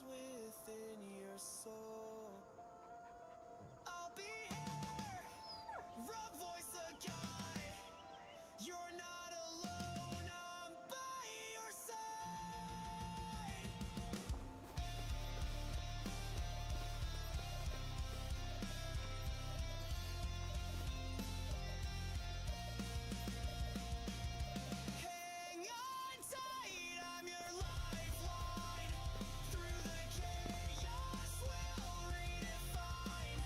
Within your soul, I'll be here, a voice, a guide. You're not alone, I'm by your side. Hang on tight, I'm your lifeline. Through the chaos we'll redefine.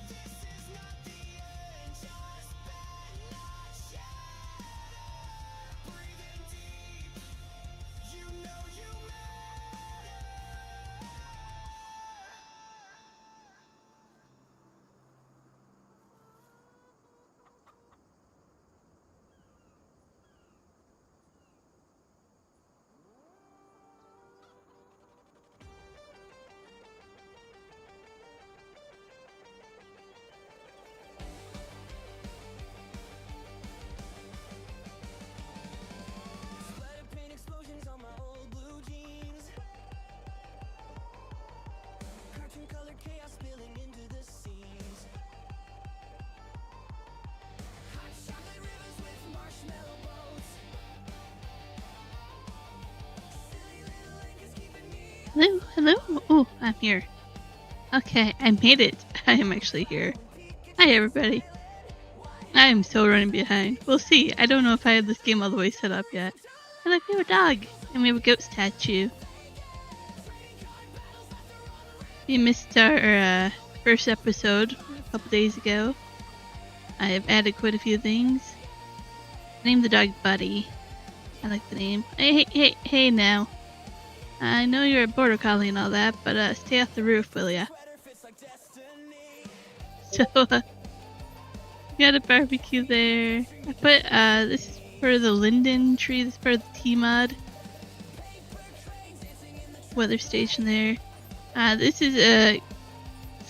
This is not the end, just bend, not shatter. Breathing deep, you know you matter. Splatter paint explosions on my old blue jeans. Cartoon colored chaos spilling into the seams. Hot chocolate rivers with marshmallow boats. Silly little anchors keeping me. Hello, hello. Oh, I'm here. Okay, I made it. I am actually here. Hi, everybody. I am so running behind. We'll see. I don't know if I have this game all the way set up yet. And like, we have a dog. And we have a goat statue. You missed our first episode a couple days ago. I have added quite a few things. Named the dog Buddy. I like the name. Hey now. I know you're a border collie and all that, but stay off the roof, will ya? So, got a barbecue there. I put, this is for the linden tree, this is for the T-mod. Weather station there. This is a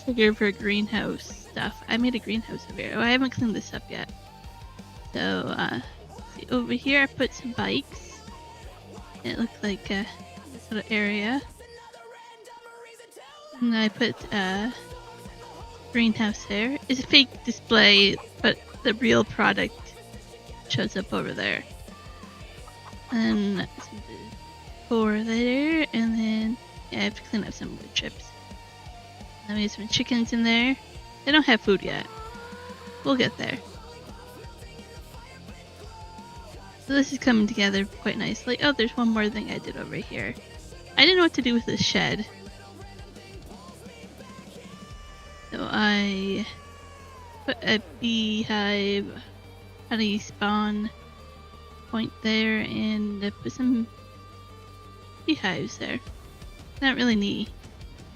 figure for greenhouse stuff. I made a greenhouse over here. Oh, I haven't cleaned this up yet. So, see, over here I put some bikes. It looked like, this little area. And I put, greenhouse there. It's a fake display, but the real product shows up over there. And some decor there, and then yeah, I have to clean up some wood chips. Then we have some chickens in there. They don't have food yet. We'll get there. So this is coming together quite nicely. Oh, there's one more thing I did over here. I didn't know what to do with this shed. So I put a beehive honey spawn point there, and I put some beehives there. Not really need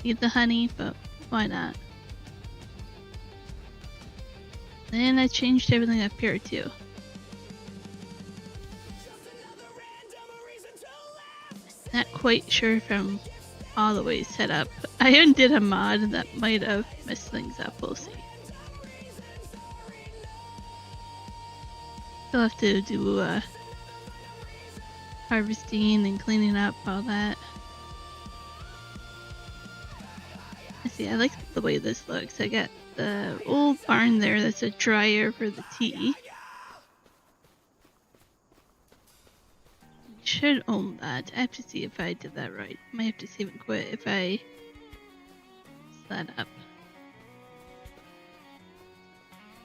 the honey, but why not? Then I changed everything up here too. Not quite sure if I'm all the way set up. I undid a mod that might have messed things up. We'll see. Still have to do harvesting and cleaning up all that. Let's see. Yeah, I like the way this looks. I got the old barn there that's a dryer for the tea. Should own that. I have to see if I did that right. Might have to save and quit if I set that up.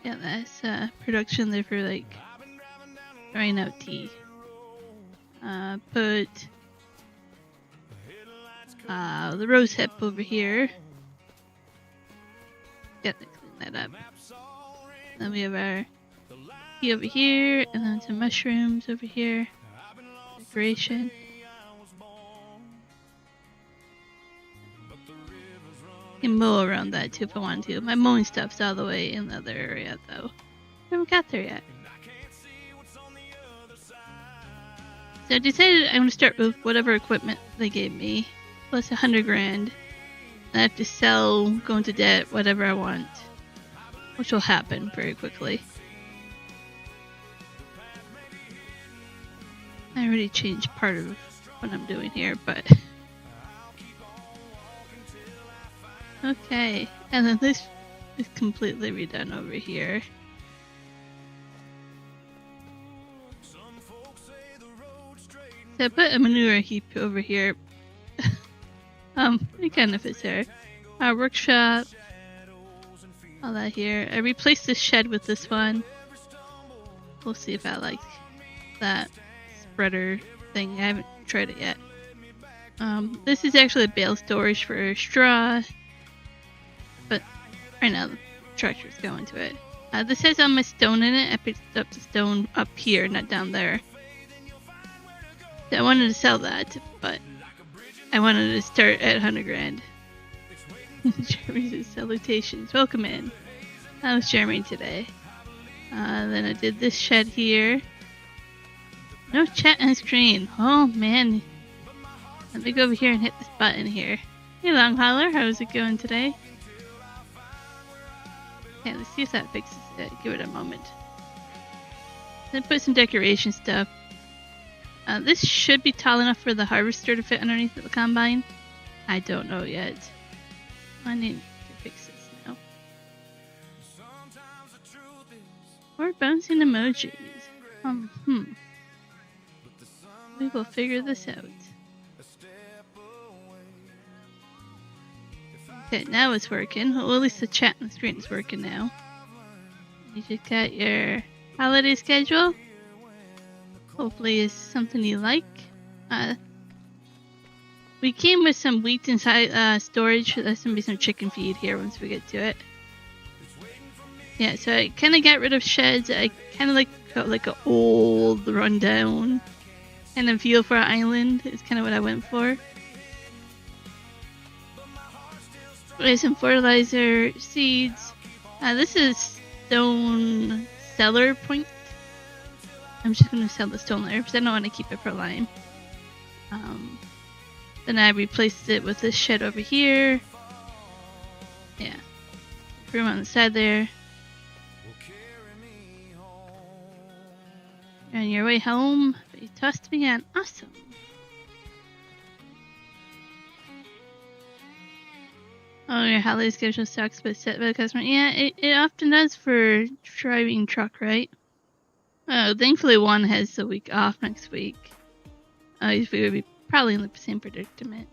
Yeah, that's production there for like drying out tea. Put the rose hip over here. Got to clean that up. Then we have our tea over here, and then some mushrooms over here. Decoration. I can mow around that too if I want to. My mowing stuff's all the way in the other area though. I haven't got there yet. So I decided I'm going to start with whatever equipment they gave me, plus 100 grand. I have to sell, go into debt, whatever I want, which will happen very quickly. I already changed part of what I'm doing here, but okay. And then this is completely redone over here. So I put a manure heap over here. It kind of fits there. Our workshop, all that here. I replaced this shed with this one. We'll see if I like that spreader thing. I haven't tried it yet. This is actually a bale storage for straw, but right now the tractor's going to it. This has all my stone in it. I picked up the stone up here, not down there. So I wanted to sell that, but I wanted to start at 100 grand. Jeremy says salutations. Welcome in. How's Jeremy today? Then I did this shed here. No chat on screen. Oh man. Let me go over here and hit this button here. Hey Long Hauler, how's it going today? Okay, let's see if that fixes it. Give it a moment. Then put some decoration stuff. This should be tall enough for the harvester to fit underneath the combine. I don't know yet. I need to fix this now. Or bouncing emojis. We will figure this out. Okay, now it's working. Well, at least the chat on the screen is working now. You just got your holiday schedule. Hopefully it's something you like. We came with some wheat inside storage. There's gonna be some chicken feed here once we get to it. Yeah, so I kind of got rid of sheds. I kind of like an old rundown kind of feel for an island. Is kind of what I went for. There's some fertilizer, seeds. This is stone cellar point. I'm just going to sell the stone layer because I don't want to keep it for lime. Then I replaced it with this shed over here. Yeah. Room on the side there. You're on your way home, but you tossed me on. Awesome. Oh, your holiday schedule sucks, but set by the customer. Yeah, it often does for driving truck, right? Oh, thankfully one has the week off next week. We would be probably in the same predicament.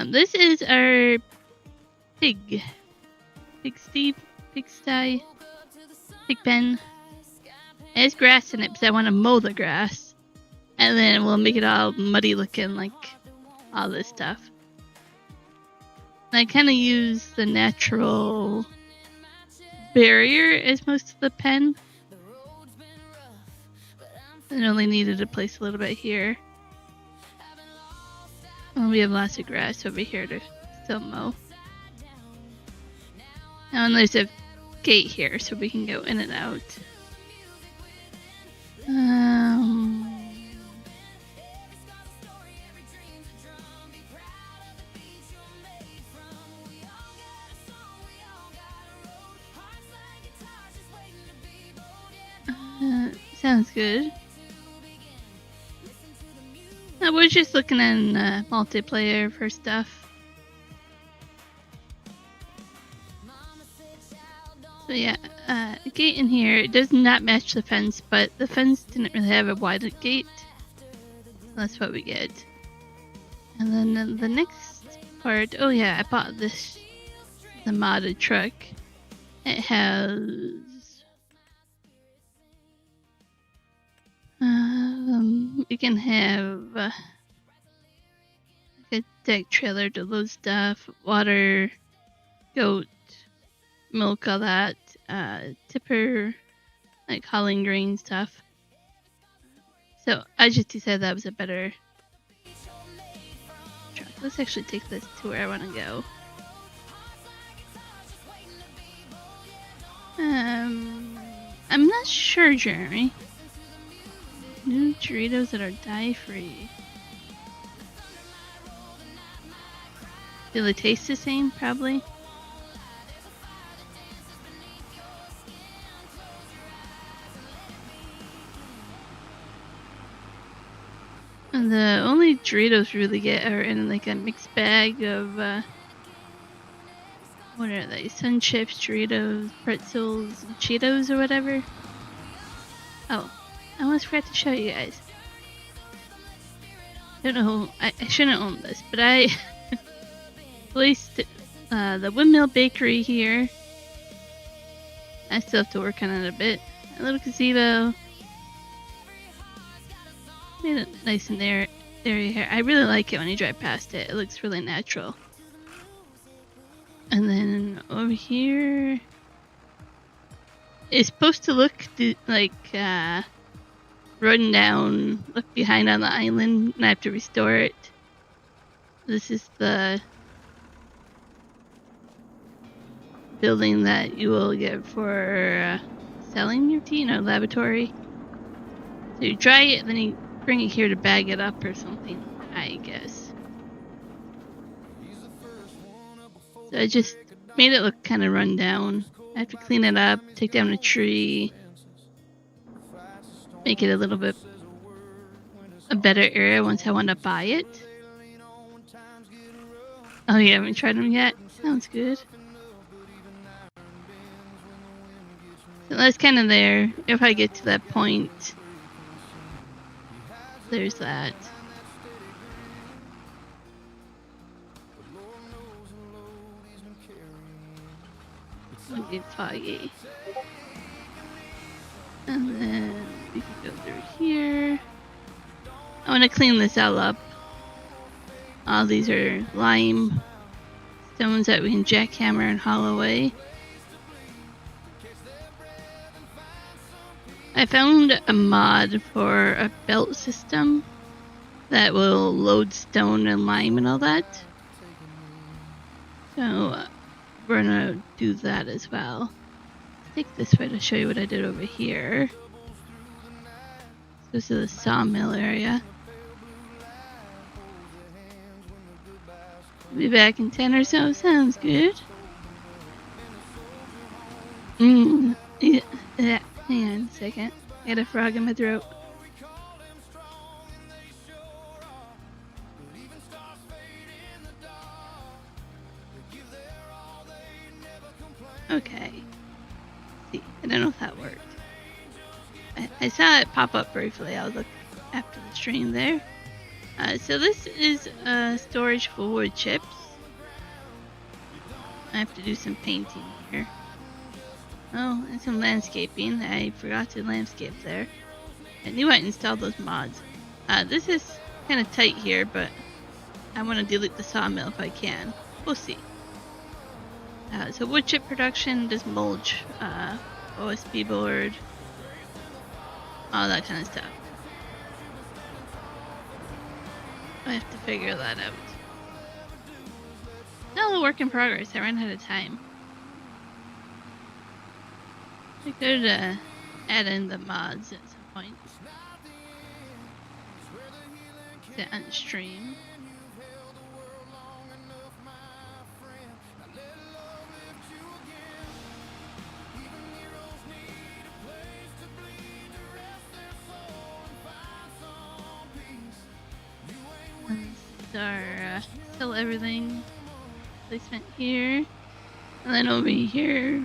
This is our pig sty, pig pen. It has grass in it because I want to mow the grass. And then we'll make it all muddy looking like all this stuff. And I kind of use the natural barrier as most of the pen. I only needed to place a little bit here. And we have lots of grass over here to still mow. And there's a gate here so we can go in and out. Sounds good. We're just looking at multiplayer for stuff. So yeah, a gate in here. It does not match the fence, but the fence didn't really have a wide gate. So that's what we get. And then the next part. Oh yeah, I bought this, the modded truck. It has you can have a deck trailer to load stuff, water, goat, milk, all that, tipper, like hauling grain stuff. So I just decided that was a better truck. Let's actually take this to where I want to go. I'm not sure, Jeremy. New Doritos that are dye-free. Do they taste the same? Probably. And the only Doritos we really get are in like a mixed bag of what are they? Sun chips, Doritos, pretzels, Cheetos, or whatever. Oh, I almost forgot to show you guys. I don't know. I shouldn't own this, but I placed the Windmill Bakery here. I still have to work on it a bit. A little gazebo. Made it nice and area here. I really like it when you drive past it. It looks really natural. And then over here, it's supposed to look like run down, left behind on the island, and I have to restore it. This is the building that you will get for selling your tea, laboratory. So you dry it, then you bring it here to bag it up or something, I guess. So I just made it look kind of run down. I have to clean it up, take down a tree, make it a little bit a better area once I want to buy it. Oh, you haven't tried them yet? Sounds good. So that's kind of there. If I get to that point, there's that. It'll get foggy. And then we can go through here. I want to clean this all up. All these are lime stones that we can jackhammer and haul away. I found a mod for a belt system that will load stone and lime and all that. So we're gonna do that as well. Take this way to show you what I did over here. This is the sawmill area. I'll be back in 10 or so. Sounds good. Yeah, hang on a second. I got a frog in my throat. Okay. See, I don't know if that worked. I saw it pop up briefly. I'll look after the stream there. So this is storage for wood chips. I have to do some painting here. Oh, and some landscaping. I forgot to landscape there. I knew I installed those mods. This is kind of tight here, but I want to delete the sawmill if I can. We'll see. So wood chip production, does mulch, OSB board, all that kind of stuff. I have to figure that out. Still a work in progress. I ran out of time. I could add in the mods at some point. Set on stream. Our sell everything placement here, and then over here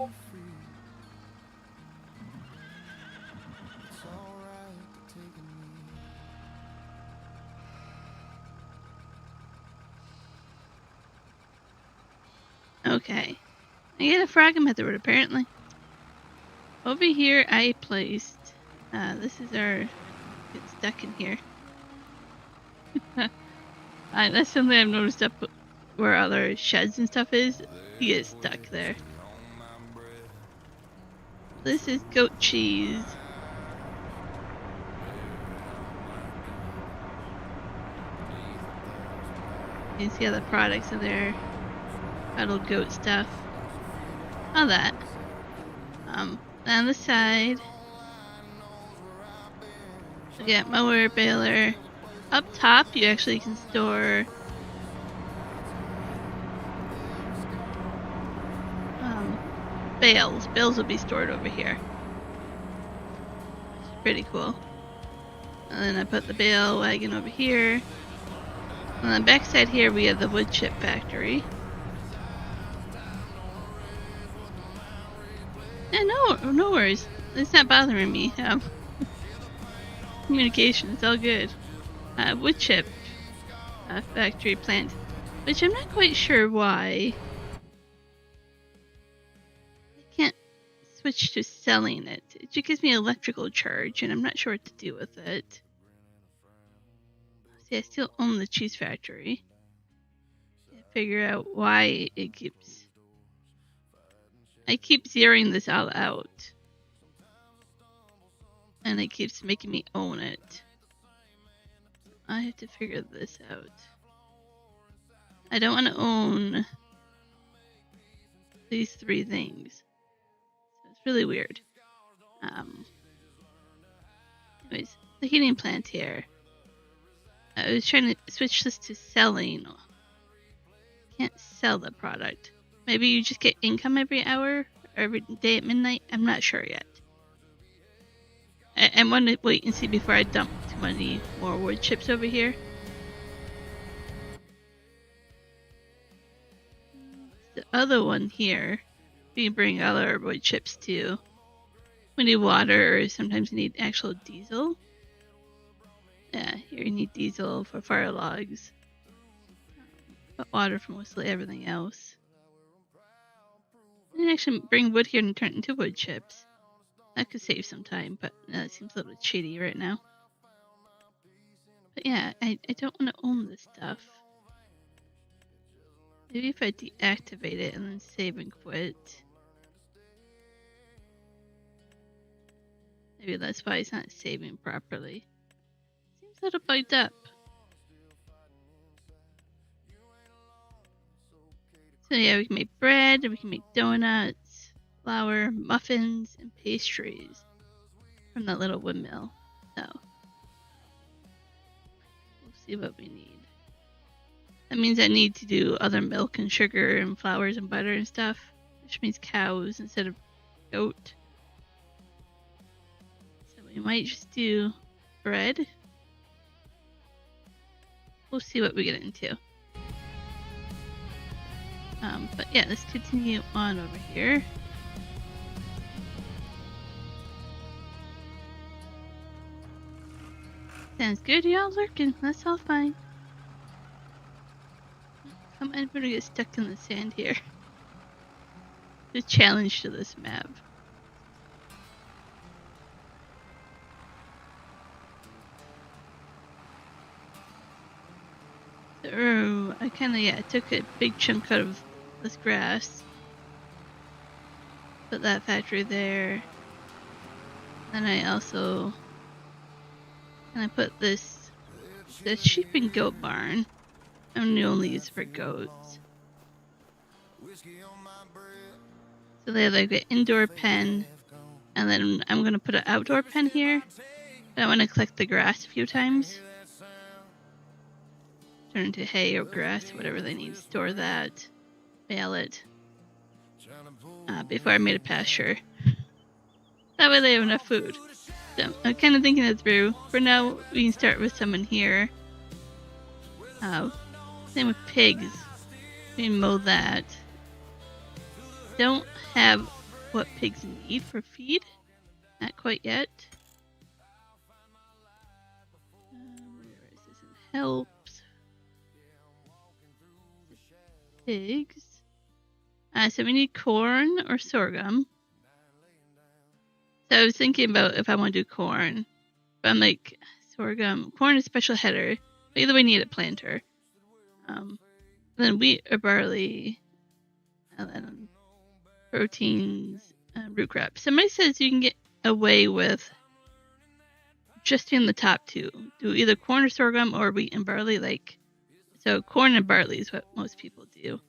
It's alright taking me. Okay. I get a frog at the road apparently. Over here I placed this is our get stuck in here. That's something I've noticed up where other sheds and stuff is. You get stuck there. This is goat cheese. You can see all the products in there. Cuddle goat stuff. All that. On the side, we got mower, baler. Up top, you actually can store bales. Bales will be stored over here. Which is pretty cool. And then I put the bale wagon over here. On the back side here, we have the wood chip factory. Yeah, no worries. It's not bothering me. Communication, it's all good. Wood chip factory plant, which I'm not quite sure why I can't switch to selling it. It just gives me an electrical charge, and I'm not sure what to do with it. See, I still own the cheese factory. Figure out why it keeps. I keep zeroing this all out. And it keeps making me own it. I have to figure this out. I don't want to own these three things. So it's really weird. Anyways, the heating plant here. I was trying to switch this to selling. Can't sell the product. Maybe you just get income every hour or every day at midnight. I'm not sure yet. I want to wait and see before I dump too many more wood chips over here. The other one here, we can bring other wood chips too. We need water, or sometimes you need actual diesel. Yeah, here you need diesel for fire logs. But water for mostly everything else. You can actually bring wood here and turn it into wood chips. That could save some time, but it seems a little bit shady right now. But yeah, I don't want to own this stuff. Maybe if I deactivate it and then save and quit. Maybe that's why it's not saving properly. Seems a little bugged up. So yeah, we can make bread, we can make donuts, flour, muffins, and pastries from that little windmill. So we'll see what we need. That means I need to do other milk and sugar and flours and butter and stuff, which means cows instead of goat. So we might just do bread. We'll see what we get into. But yeah, let's continue on over here. Sounds good, y'all lurking. That's all fine. I'm gonna get stuck in the sand here. The challenge to this map. So, I kinda, took a big chunk out of this grass. Put that factory there. Then I also put the sheep and goat barn. I'm only use it for goats. So they have like an indoor pen, and then I'm gonna put an outdoor pen here. But I want to collect the grass a few times. Turn into hay or grass, whatever they need. Store that, bale it. Before I made a pasture. That way they have enough food. So I'm kind of thinking it through. For now, we can start with some in here. Same with pigs. We can mow that. Don't have what pigs need for feed. Not quite yet. Where is this in helps? Pigs. So we need corn or sorghum. So I was thinking about if I want to do corn. But I'm like, sorghum. Corn is special header. But either way, need a planter. Then wheat or barley. And then proteins, root crops. Somebody says you can get away with just doing the top two. Do either corn or sorghum or wheat and barley. So corn and barley is what most people do.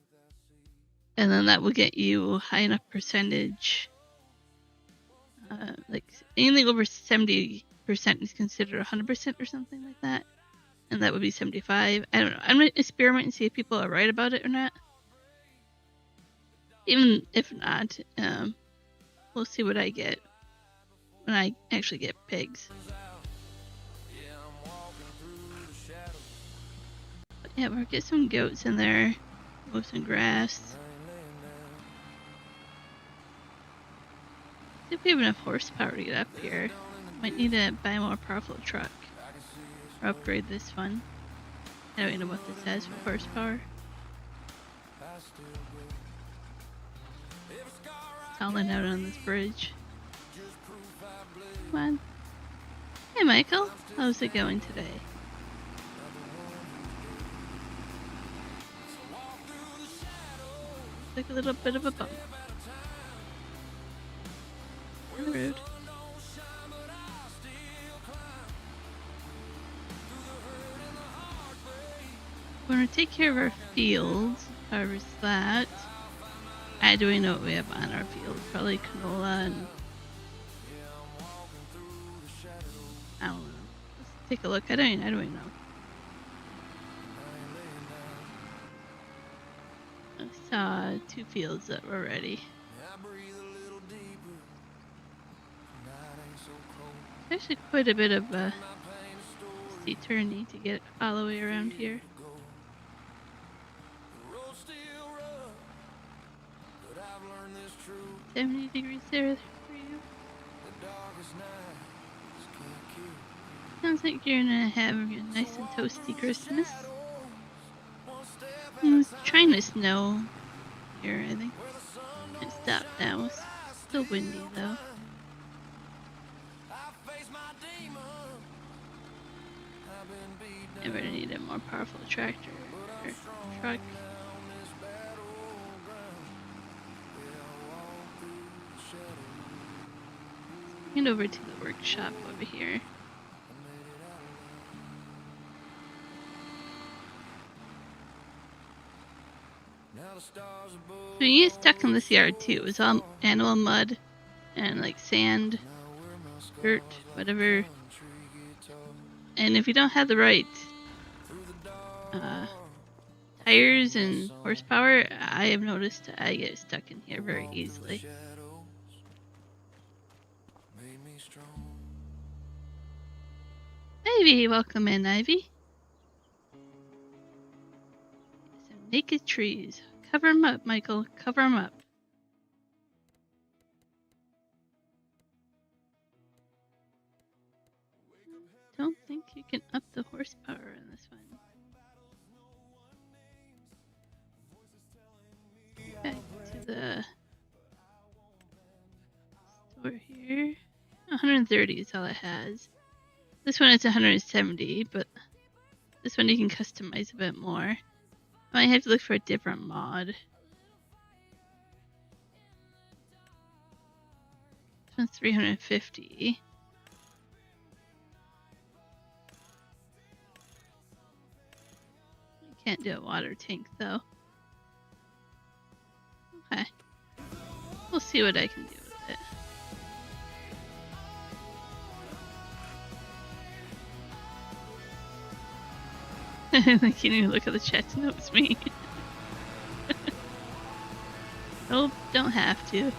And then that will get you high enough percentage. Anything over 70% is considered 100% or something like that. And that would be 75. I don't know. I'm going to experiment and see if people are right about it or not. Even if not, we'll see what I get when I actually get pigs. But yeah, we'll get some goats in there. Move some grass. See if we have enough horsepower to get up here. Might need to buy a more powerful truck. Or upgrade this one. I don't even know what this has for horsepower. Hauling out on this bridge. Come on. Hey Michael, how's it going today? Like a little bit of a bump. Rude. We're gonna take care of our fields, harvest that. I do know what we have on our field. Probably canola and I don't know. Let's take a look. I don't even know. I saw 2 fields that were ready. Actually quite a bit of sea turning to get all the way around here. 70 degrees there for you. Sounds like you're gonna have a nice and toasty Christmas. It's trying to snow here, I think. It stopped now. It's still windy though. I'm gonna need a more powerful tractor or truck. Hand over to the workshop over here. So you get stuck in this yard too. It's all animal mud and like sand, dirt, whatever. And if you don't have the right tires and horsepower, I have noticed I get stuck in here very easily. Ivy, welcome in, Ivy. Some naked trees. Cover them up, Michael. Cover them up. Don't think you can up the horsepower in this one. Back to the store here. 130 is all it has. This one is 170, but this one you can customize a bit more. I might have to look for a different mod. This one's 350. I can't do a water tank though. Okay. We'll see what I can do with it. I can't even look at the chat to know it's me. Nope, don't have to.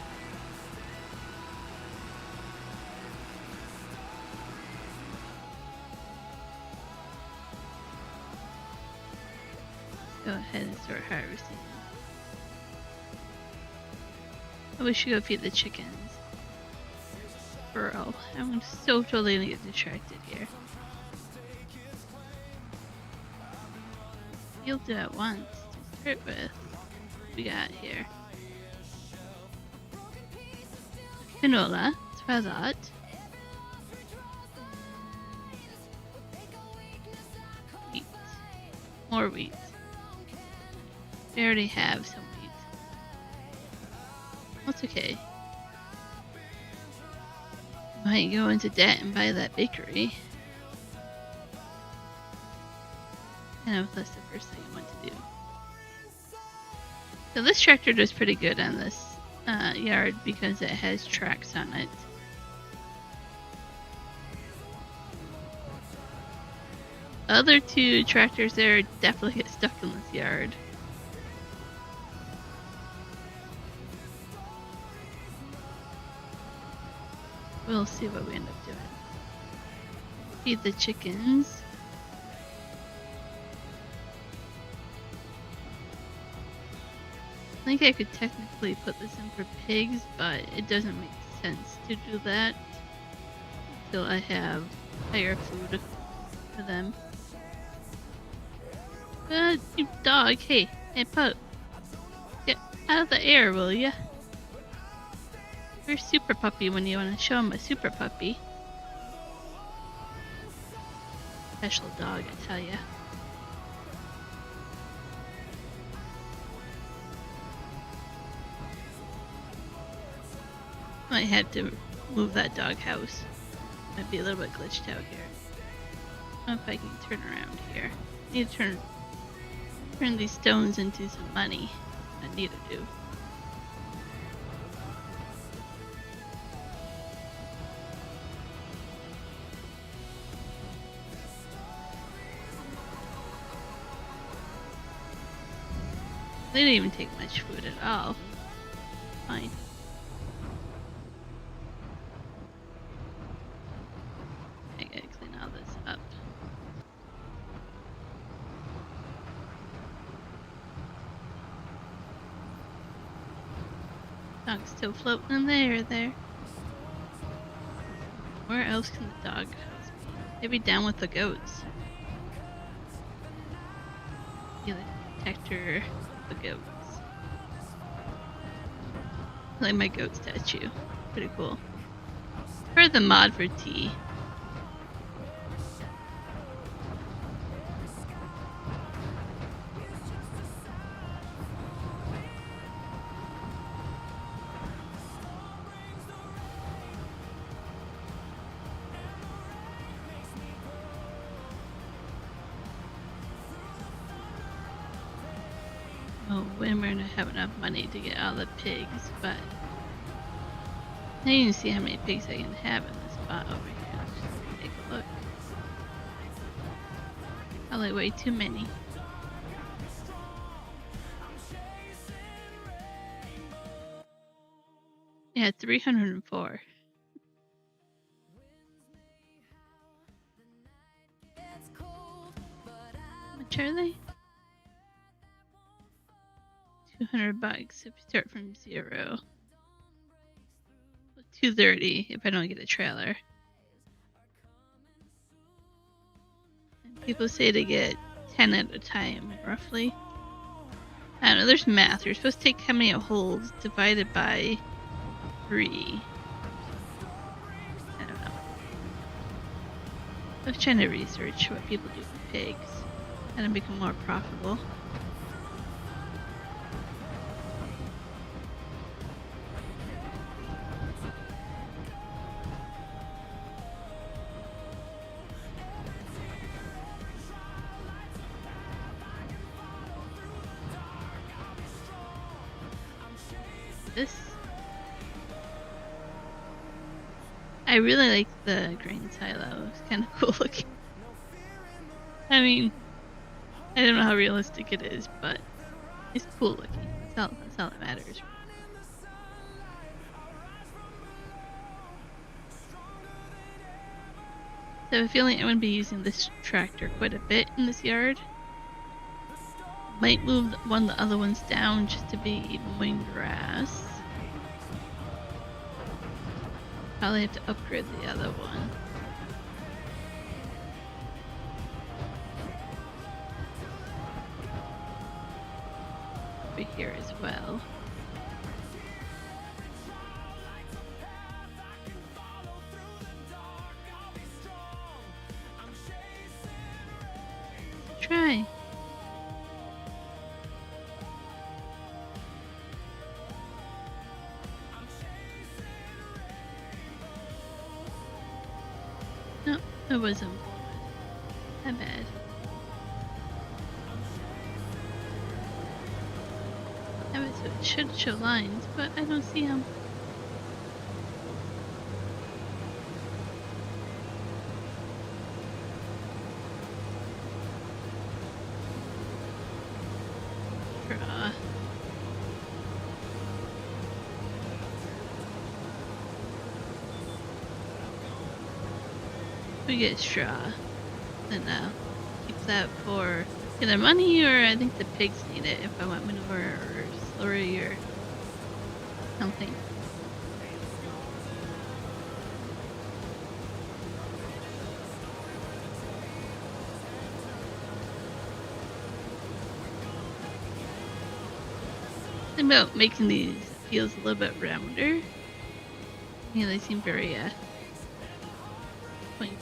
Go ahead and start harvesting. we should go feed the chickens. Bro, I'm so totally gonna get distracted here. You'll do it once to start with. What we got here? Canola, that's what I thought. Wheat. More wheat. We already have some wheat. That's okay. Might go into debt and buy that bakery. I know that's the first thing I want to do. So this tractor does pretty good on this yard because it has tracks on it. The other two tractors there definitely get stuck in this yard. We'll see what we end up doing. Feed the chickens. I think I could technically put this in for pigs, but it doesn't make sense to do that until I have higher food for them. You dog, hey, pup. Get out of the air, will ya? Where's Super Puppy when you want to show him a Super Puppy? Special dog, I tell ya. Might have to move that dog house. Might be a little bit glitched out here. I don't know if I can turn around here. Need to turn these stones into some money. I need to do. They didn't even take much food at all. Fine. I gotta clean all this up. Dog's still floating in the air there. Where else can the dog be? Maybe down with the goats. Be the protector of the goats. I like my goat statue. Pretty cool. Heard the mod for tea. Oh, when we're gonna have enough money to get all the pigs, but I didn't even see how many pigs I can have in this spot over here. Let's just take a look. Probably way too many. Yeah, 304. How much are they? $200 if you start from 0. $230 if I don't get a trailer. And people say to get 10 at a time, roughly. I don't know, there's math. You're supposed to take how many it holds divided by 3. I don't know. I was trying to research what people do with pigs. How to make them more profitable. This, I really like the grain silo. It's kind of cool looking. I mean, I don't know how realistic it is, but it's cool looking. That's all that matters. So I have a feeling I'm going to be using this tractor quite a bit in this yard. Might move one of the other ones down just to be mowing grass. Probably have to upgrade the other one. Over here as well. Try. No, it wasn't that bad. It should show lines, but I don't see them. Draw. We get straw. And keep that for either money or I think the pigs need it if I want manure or slurry or something. Think about making these fields a little bit rounder. Yeah, they seem very pointy.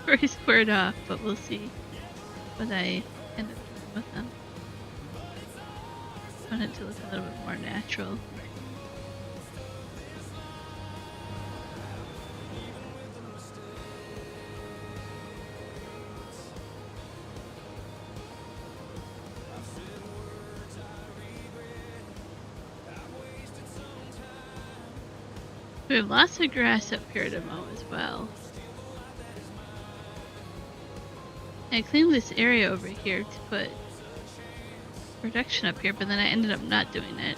Very squared off, but we'll see what I end up doing with them. I want it to look a little bit more natural. We have lots of grass up here to mow as well. I cleaned this area over here to put production up here, but then I ended up not doing it.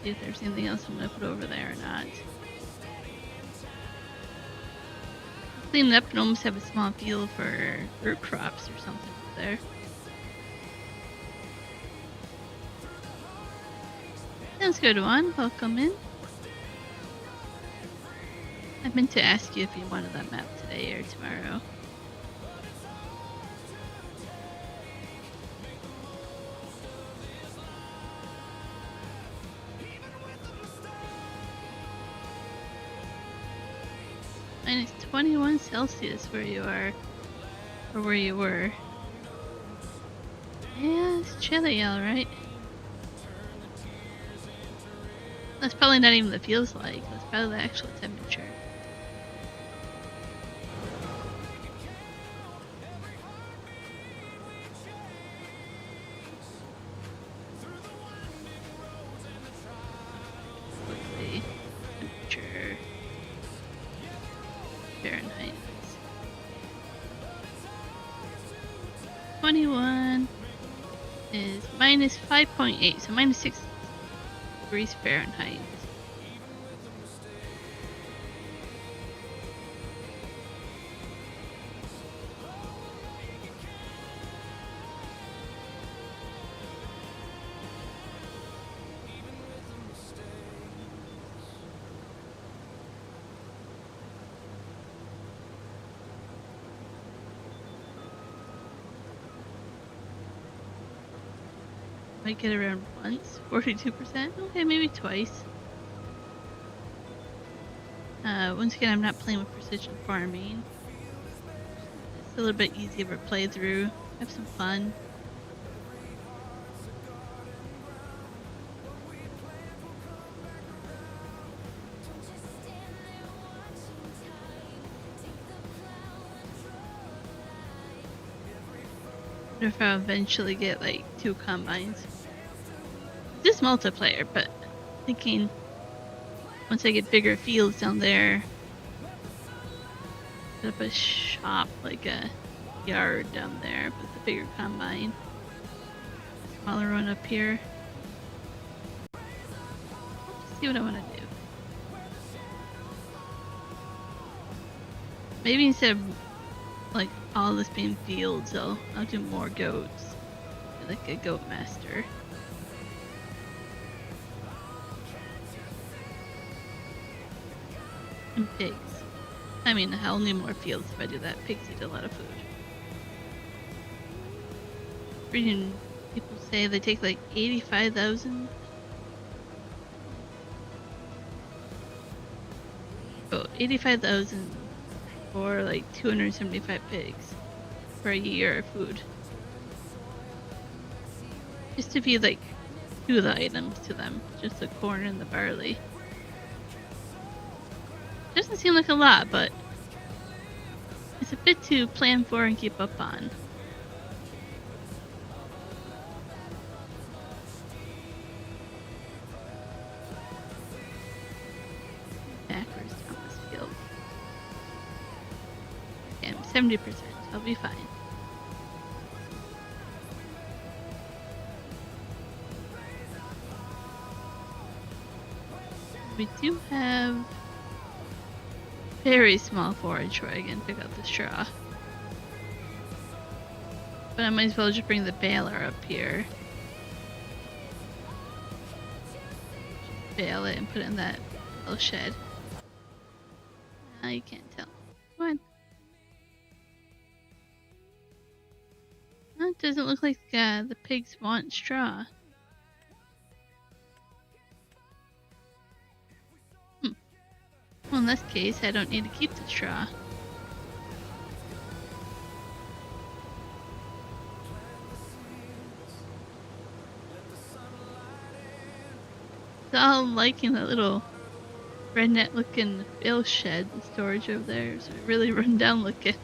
See if there's anything else I'm gonna put over there or not. Clean it up and almost have a small field for root crops or something up there. Sounds good, Juan. Welcome in. I meant to ask you if you wanted that map today or tomorrow. Minus 21 Celsius where you are, or where you were. Yeah, it's chilly, alright. That's probably not even what it feels like. That's probably the actual temperature. Fahrenheit. 21 is minus 5.8, so minus 6 degrees Fahrenheit. Might get around once, 42%. Okay, maybe twice. Once again, I'm not playing with precision farming. It's a little bit easier to play through. Have some fun. If I eventually get like 2 combines. Just multiplayer, but thinking once I get bigger fields down there, set up a shop, like a yard down there with a bigger combine. Smaller one up here. Let's see what I want to do. Maybe instead of like all this being fields, I'll do more goats. Like a goat master. And pigs. I mean, I'll need more fields if I do that. Pigs eat a lot of food. Reading people say they take like 85,000. Oh, 85,000 for like 275 pigs for a year of food. Just to feed like 2 of the items to them. Just the corn and the barley. Doesn't seem like a lot, but it's a bit to plan for and keep up on. Backwards down this field. Okay, I'm 70%. I'll be fine. We do have very small forage where I can pick up the straw. But I might as well just bring the baler up here. Just bale it and put it in that little shed. Now you can't tell. Come on. No, it doesn't look like the pigs want straw. Well, in this case, I don't need to keep the straw. It's all liking that little redneck looking bale shed and storage over there. It's really run down looking.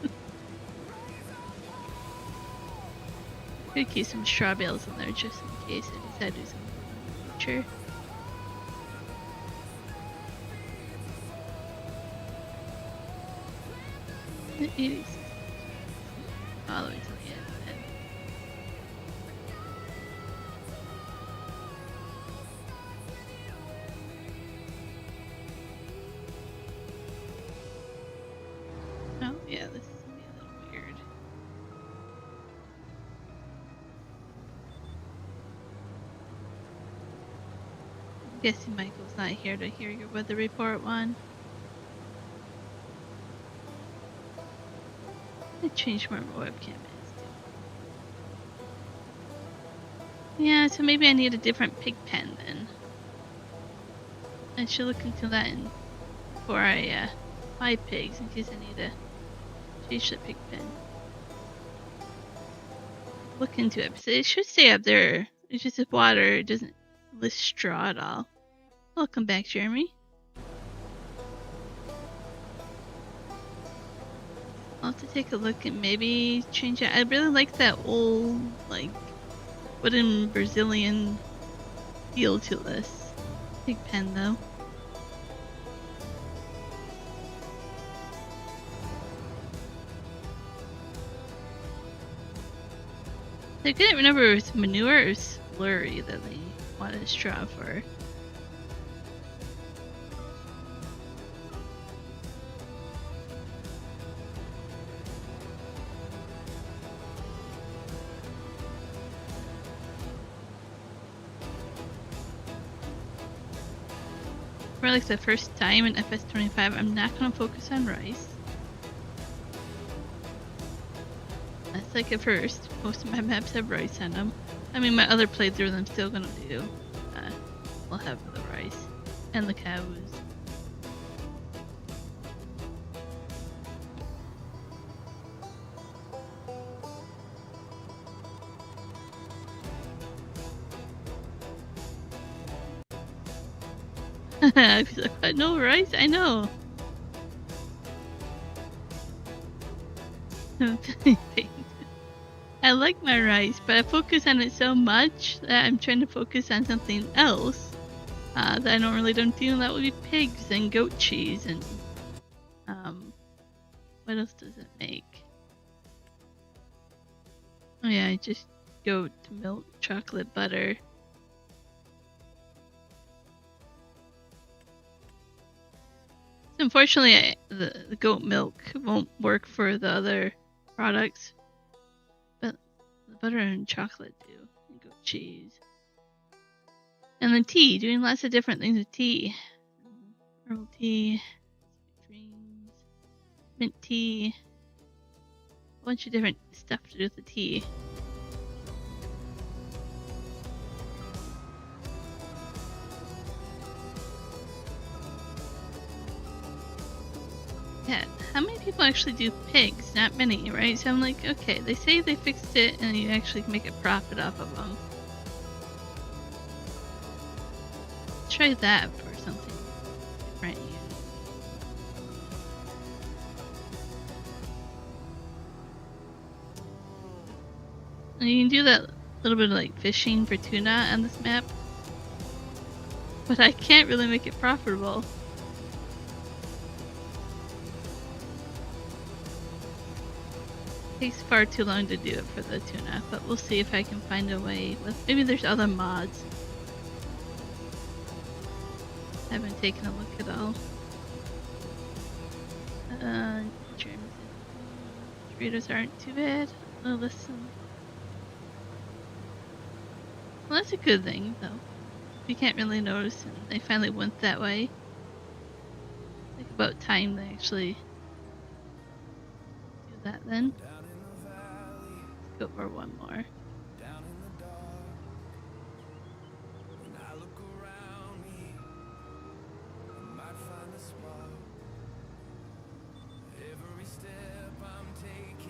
Could keep some straw bales in there just in case I decide to do something in the future. All the way to the end then. Oh yeah, this is gonna be a little weird. I'm guessing Michael's not here to hear your weather report one. I changed where my webcam is too. Yeah, so maybe I need a different pig pen then. I should look into that before I buy pigs in case I need to change the pig pen. Look into it. So it should stay up there. It's just if water, it doesn't list straw at all. Welcome back, Jeremy. I'll have to take a look and maybe change it. I really like that old, like, wooden Brazilian feel to this pig pen, though. I couldn't remember if it was manure or slurry that they wanted straw for. For like the first time in FS25, I'm not gonna focus on rice. That's like a first. Most of my maps have rice on them. I mean, my other playthrough I'm still gonna do. We'll have the rice and the cows. He's like, what? No rice? I know. I like my rice, but I focus on it so much that I'm trying to focus on something else that I don't do, and that would be pigs and goat cheese and what else does it make? Oh yeah, just goat milk, chocolate, butter. So unfortunately, the goat milk won't work for the other products, but the butter and chocolate do, and goat cheese. And then tea, doing lots of different things with tea. Herbal tea. mint tea, a bunch of different stuff to do with the tea. Yeah, how many people actually do pigs? Not many, right? So I'm like, okay, they say they fixed it and you actually can make a profit off of them. Try that for something different. And you can do that little bit of like fishing for tuna on this map, but I can't really make it profitable. It takes far too long to do it for the tuna, but we'll see if I can find a way. Maybe there's other mods. I haven't taken a look at all. Doritos aren't too bad. Oh, listen. Well, that's a good thing, though. You can't really notice, and they finally went that way. Like about time they actually do that then. Let's go for one more.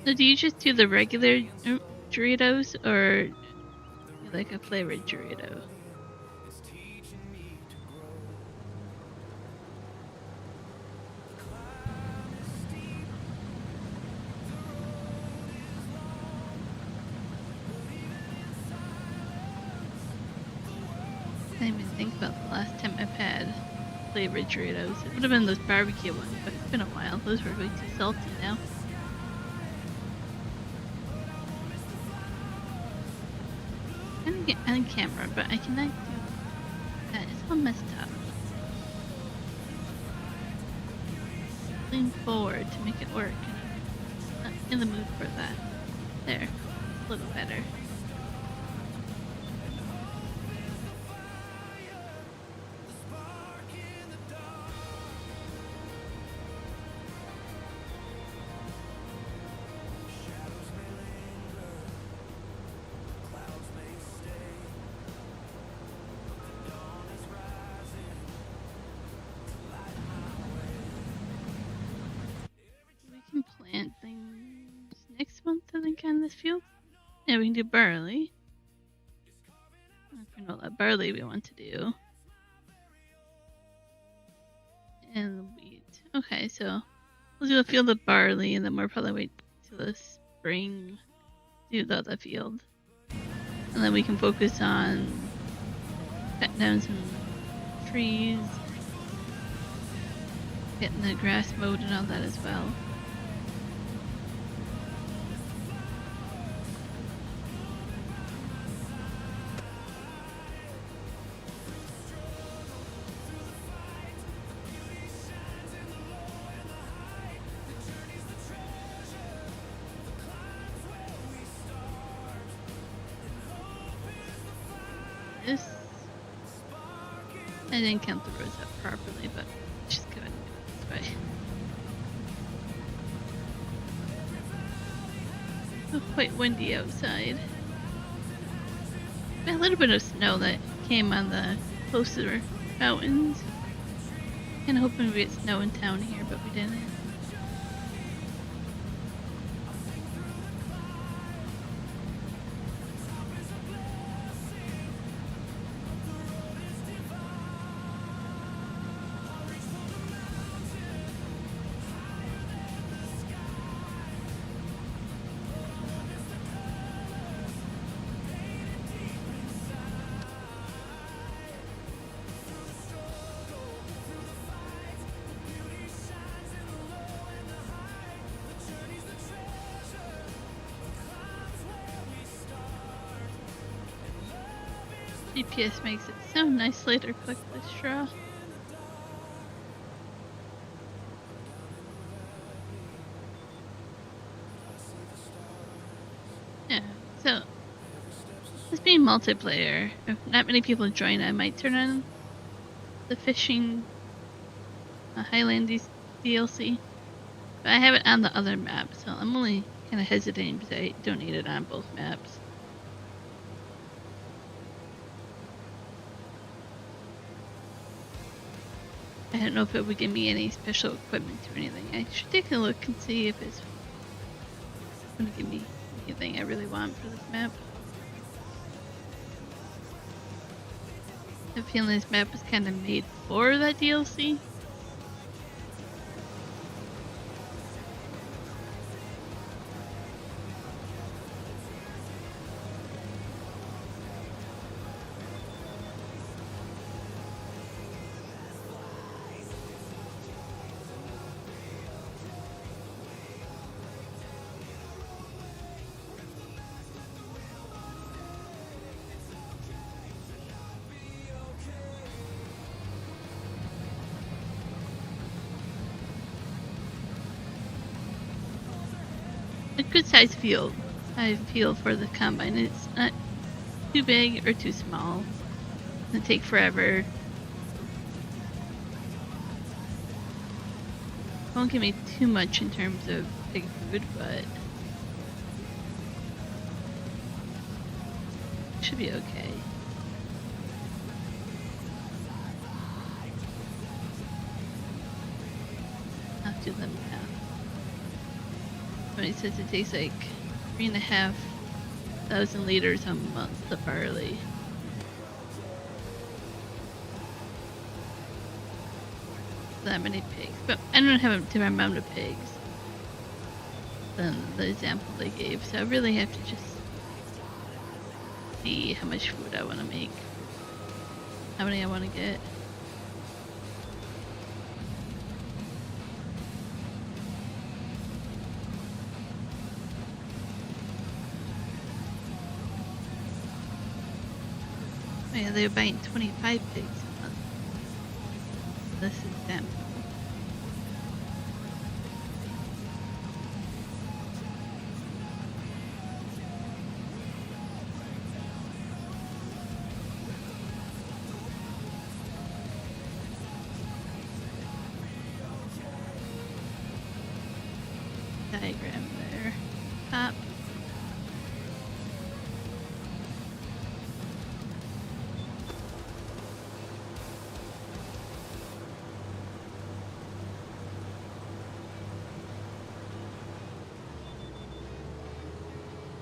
So do you just do the regular Doritos, or you like a flavored Dorito? I didn't even think about the last time I've had flavored Doritos. It would have been those barbecue ones, but it's been a while. Those were way too salty now. I'm trying to get on camera, but I cannot do that. It's all messed up. Lean forward to make it work. I'm not in the mood for that. There. A little better. Plant things next month, I think, on this field. Yeah, we can do barley. I don't know if we know that barley we want to do. And wheat. Okay, so we'll do a field of barley, and then we'll probably wait till the spring to do the other field. And then we can focus on cutting down some trees, getting the grass mowed and all that as well. I didn't count the rows up properly, but just go ahead and go this way. It's quite windy outside. A little bit of snow that came on the closer mountains. Kind of hoping we get snow in town here, but we didn't. GPS makes it so nicely to click the straw. Yeah, so this being multiplayer, if not many people join, I might turn on the fishing Highland DLC. But I have it on the other map, so I'm only kind of hesitating because I don't need it on both maps. I don't know if it would give me any special equipment or anything. I should take a look and see if it's going to give me anything I really want for this map. I have a feeling this map was kind of made for that DLC. A good sized field. I feel for the combine. It's not too big or too small. It's gonna take forever. Won't give me too much in terms of pig food, but should be okay. I'll do them now. Somebody says it takes like 3,500 liters a month of barley. That many pigs, but I don't have the amount of pigs than the example they gave, so I really have to just see how much food I want to make, how many I want to get. Oh yeah, they're buying 25 pigs a month. This is them. Diagram there. Top.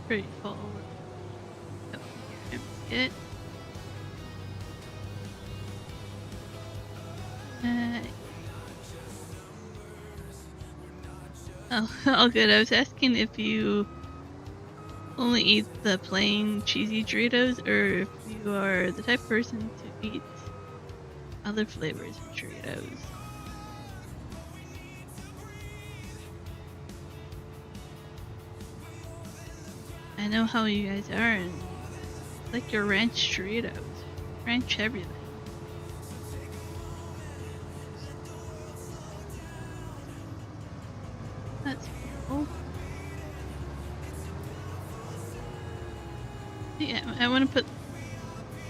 Pretty full. Oh, empty it. Oh, all good. I was asking if you only eat the plain cheesy Doritos, or if you are the type of person to eat other flavors of Doritos. I know how you guys are, and like your ranch Doritos, ranch everything. That's cool. Yeah, I want to put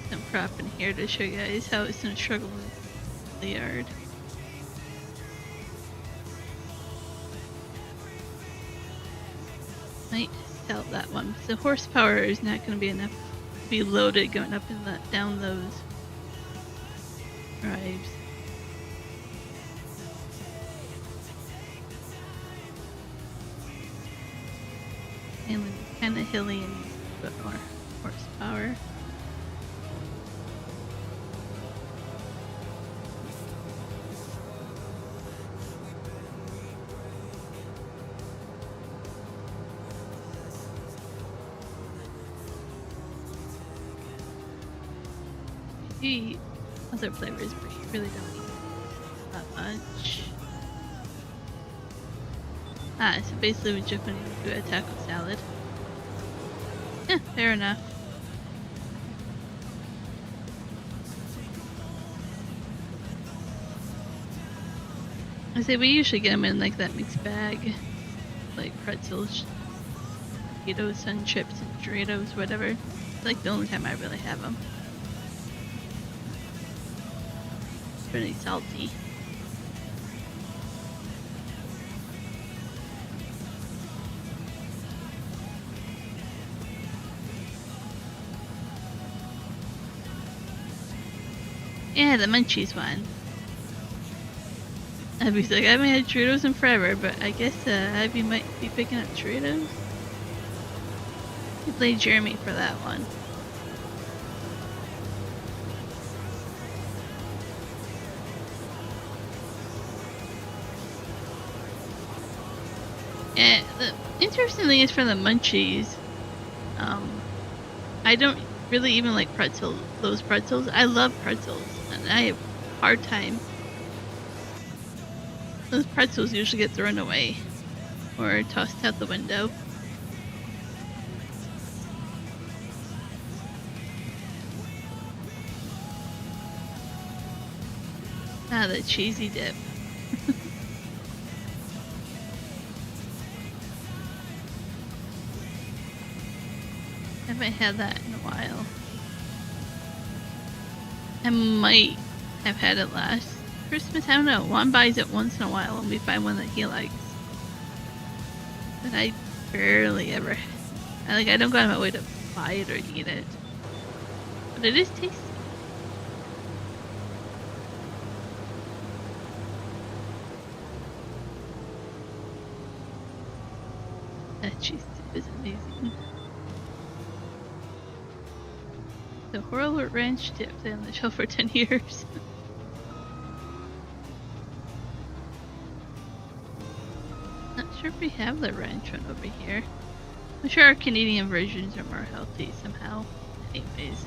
some prop in here to show you guys how it's gonna struggle with the yard. Might sell that one. The horsepower is not going to be enough to be loaded going up and down those drives. And kind of hilly and needs a bit more horsepower. You eat other flavors, but you really don't eat that much. Ah, so basically we just went into a taco salad. Yeah, fair enough. I say we usually get them in like that mixed bag, like pretzels, Doritos, Sun Chips, and Doritos, whatever. It's like the only time I really have them. It's really salty. Yeah, the munchies one. Abby's like, I haven't had churros in forever, but I guess Abby might be picking up churros. You blame Jeremy for that one. Yeah, the interesting thing is for the munchies, I don't really even like those pretzels. I love pretzels, and I have a hard time. Those pretzels usually get thrown away or tossed out the window. Ah, the cheesy dip. Haven't had that in a while. I might have had it last Christmas. I don't know. Juan buys it once in a while when we find one that he likes. But I barely ever. I don't go out of my way to buy it or eat it. But it is tasty. That cheese dip is amazing. The Horror Ranch dip they on the shelf for 10 years. Not sure if we have the ranch one over here. I'm sure our Canadian versions are more healthy somehow. Anyways.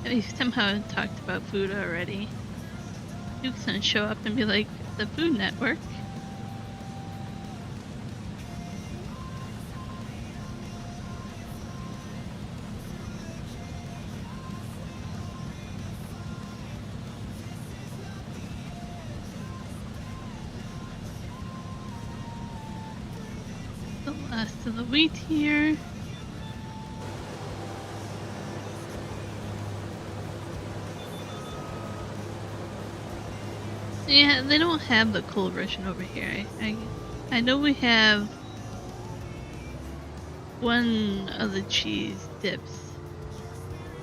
We somehow talked about food already. Duke's gonna show up and be like, the Food Network. The last of the wheat here. Yeah, they don't have the cold version over here. I know we have one of the cheese dips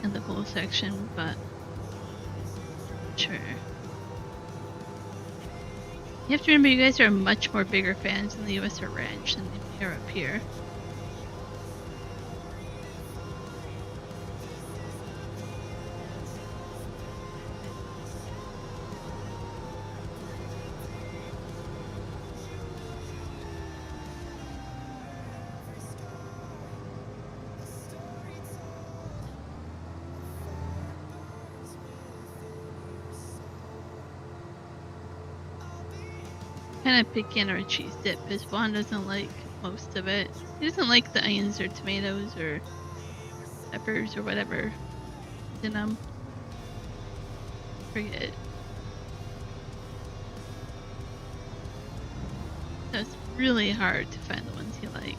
in the cold section, but sure. You have to remember, you guys are much more bigger fans in the US or ranch than they are up here. Kind of picky on our cheese dip because Juan doesn't like most of it. He doesn't like the onions or tomatoes or peppers or whatever is in them. Forget it. So it's really hard to find the ones he likes.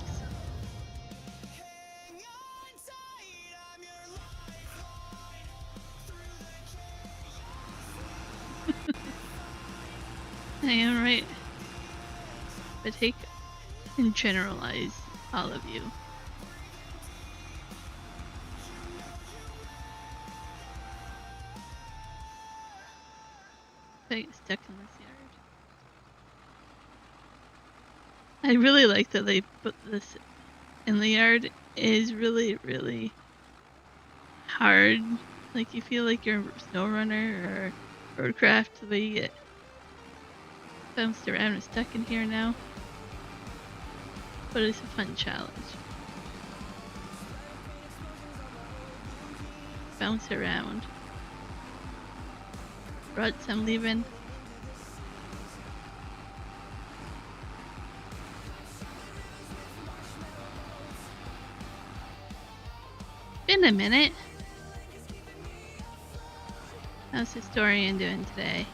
I am right. But take and generalize all of you. I get stuck in this yard. I really like that they put this in the yard. It is really, really hard. Like you feel like you're a snow runner or roadcraft the way you get bounced around and stuck in here now. But it's a fun challenge. Bounce around. Ruts, I'm leaving. Been a minute. How's Historian doing today?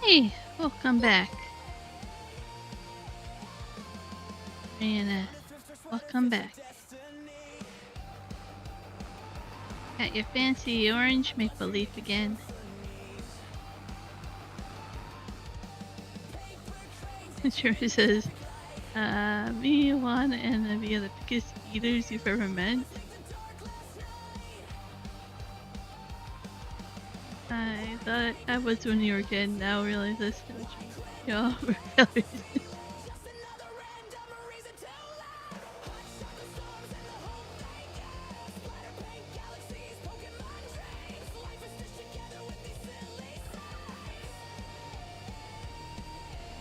Hey, welcome back. Mariana, welcome back. Got your fancy orange make-believe again. Sure says, me, Juan, and Avia the biggest eaters you've ever met. I thought I was when you were a kid, now realize this. Y'all were failures.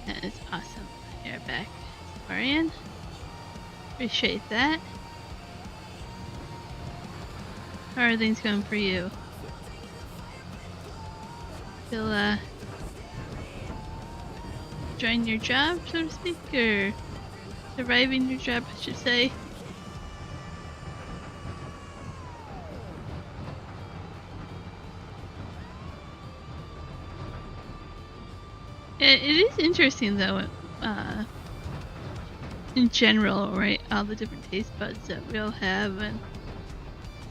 That is awesome. You're back, Orion. Appreciate that. How are things going for you? Still, enjoying your job, so to speak, or surviving your job, I should say? It is interesting, though, in general, right? All the different taste buds that we all have, and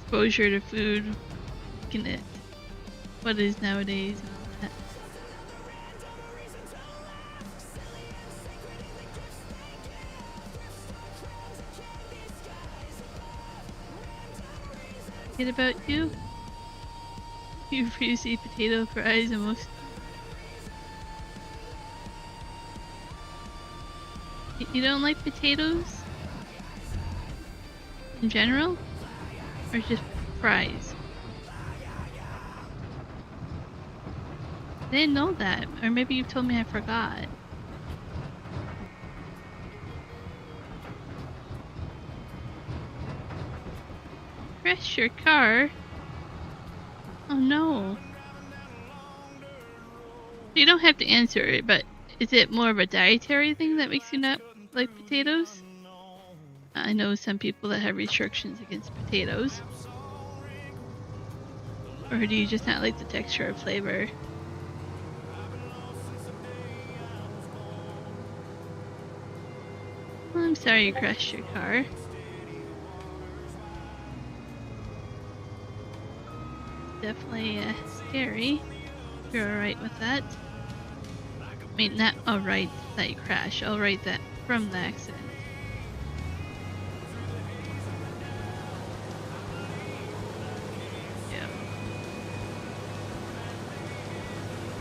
exposure to food, looking at what it is nowadays, and all that. What about you? You refuse to eat potato fries and most. You don't like potatoes? In general? Or just fries? I didn't know that. Or maybe you told me I forgot. Crash your car? Oh no. You don't have to answer it, but is it more of a dietary thing that makes you not like potatoes? I know some people that have restrictions against potatoes. Or do you just not like the texture or flavor? Well, I'm sorry you crashed your car. Definitely scary. You're alright with that. I mean, not alright that you crash, alright that from the accident. Yeah.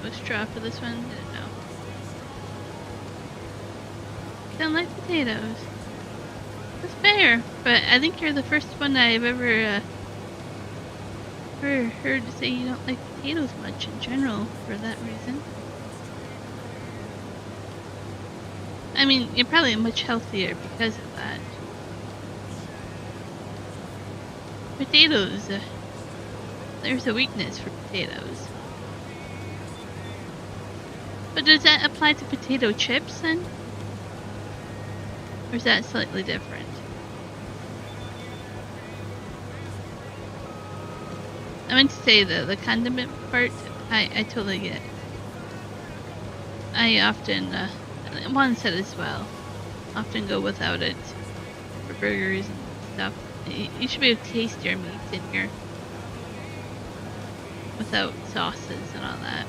No straw for this one? Didn't know. Don't like potatoes. That's fair, but I think you're the first one I've ever heard say you don't like potatoes much in general for that reason. I mean, you're probably much healthier because of that. Potatoes, there's a weakness for potatoes. But does that apply to potato chips then? Or is that slightly different? I meant to say the condiment part, I totally get. I often, one said as well, often go without it for burgers and stuff. You should be able to taste your meat in here without sauces and all that.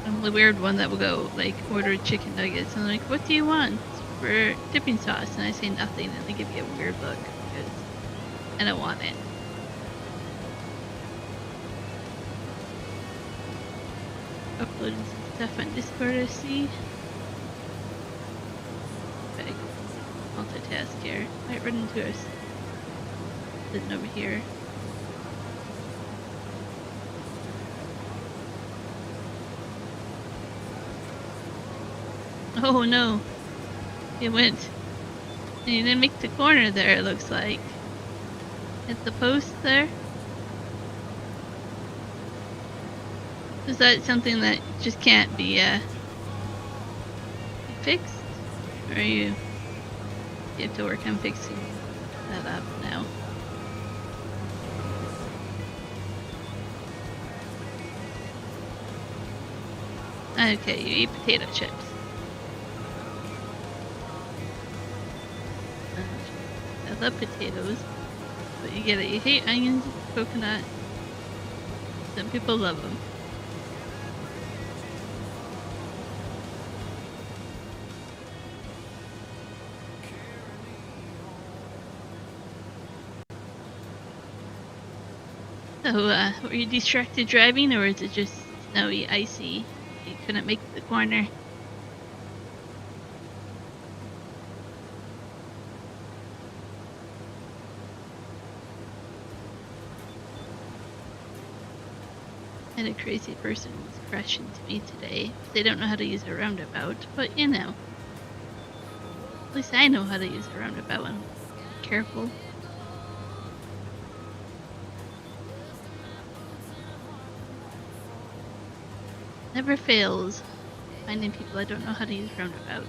I'm the weird one that will go like order chicken nuggets and I'm like, what do you want for dipping sauce? And I say nothing and they give me a weird look because I don't want it. Uploading some stuff on Discord, I see. Okay, multitask here. Might run into us. Sitting over here. Oh no, it went. And you didn't make the corner there, it looks like. Hit the post there. Is that something that just can't be fixed? Or you have to work on fixing that up now? Okay, you eat potato chips. I love potatoes, but you get it. You hate onions, coconut. Some people love them. So, were you distracted driving, or is it just snowy, icy? You couldn't make the corner. And a crazy person was crashing into me today. They don't know how to use a roundabout, but you know. At least I know how to use a roundabout. I'm careful. Never fails finding people that don't know how to use roundabouts.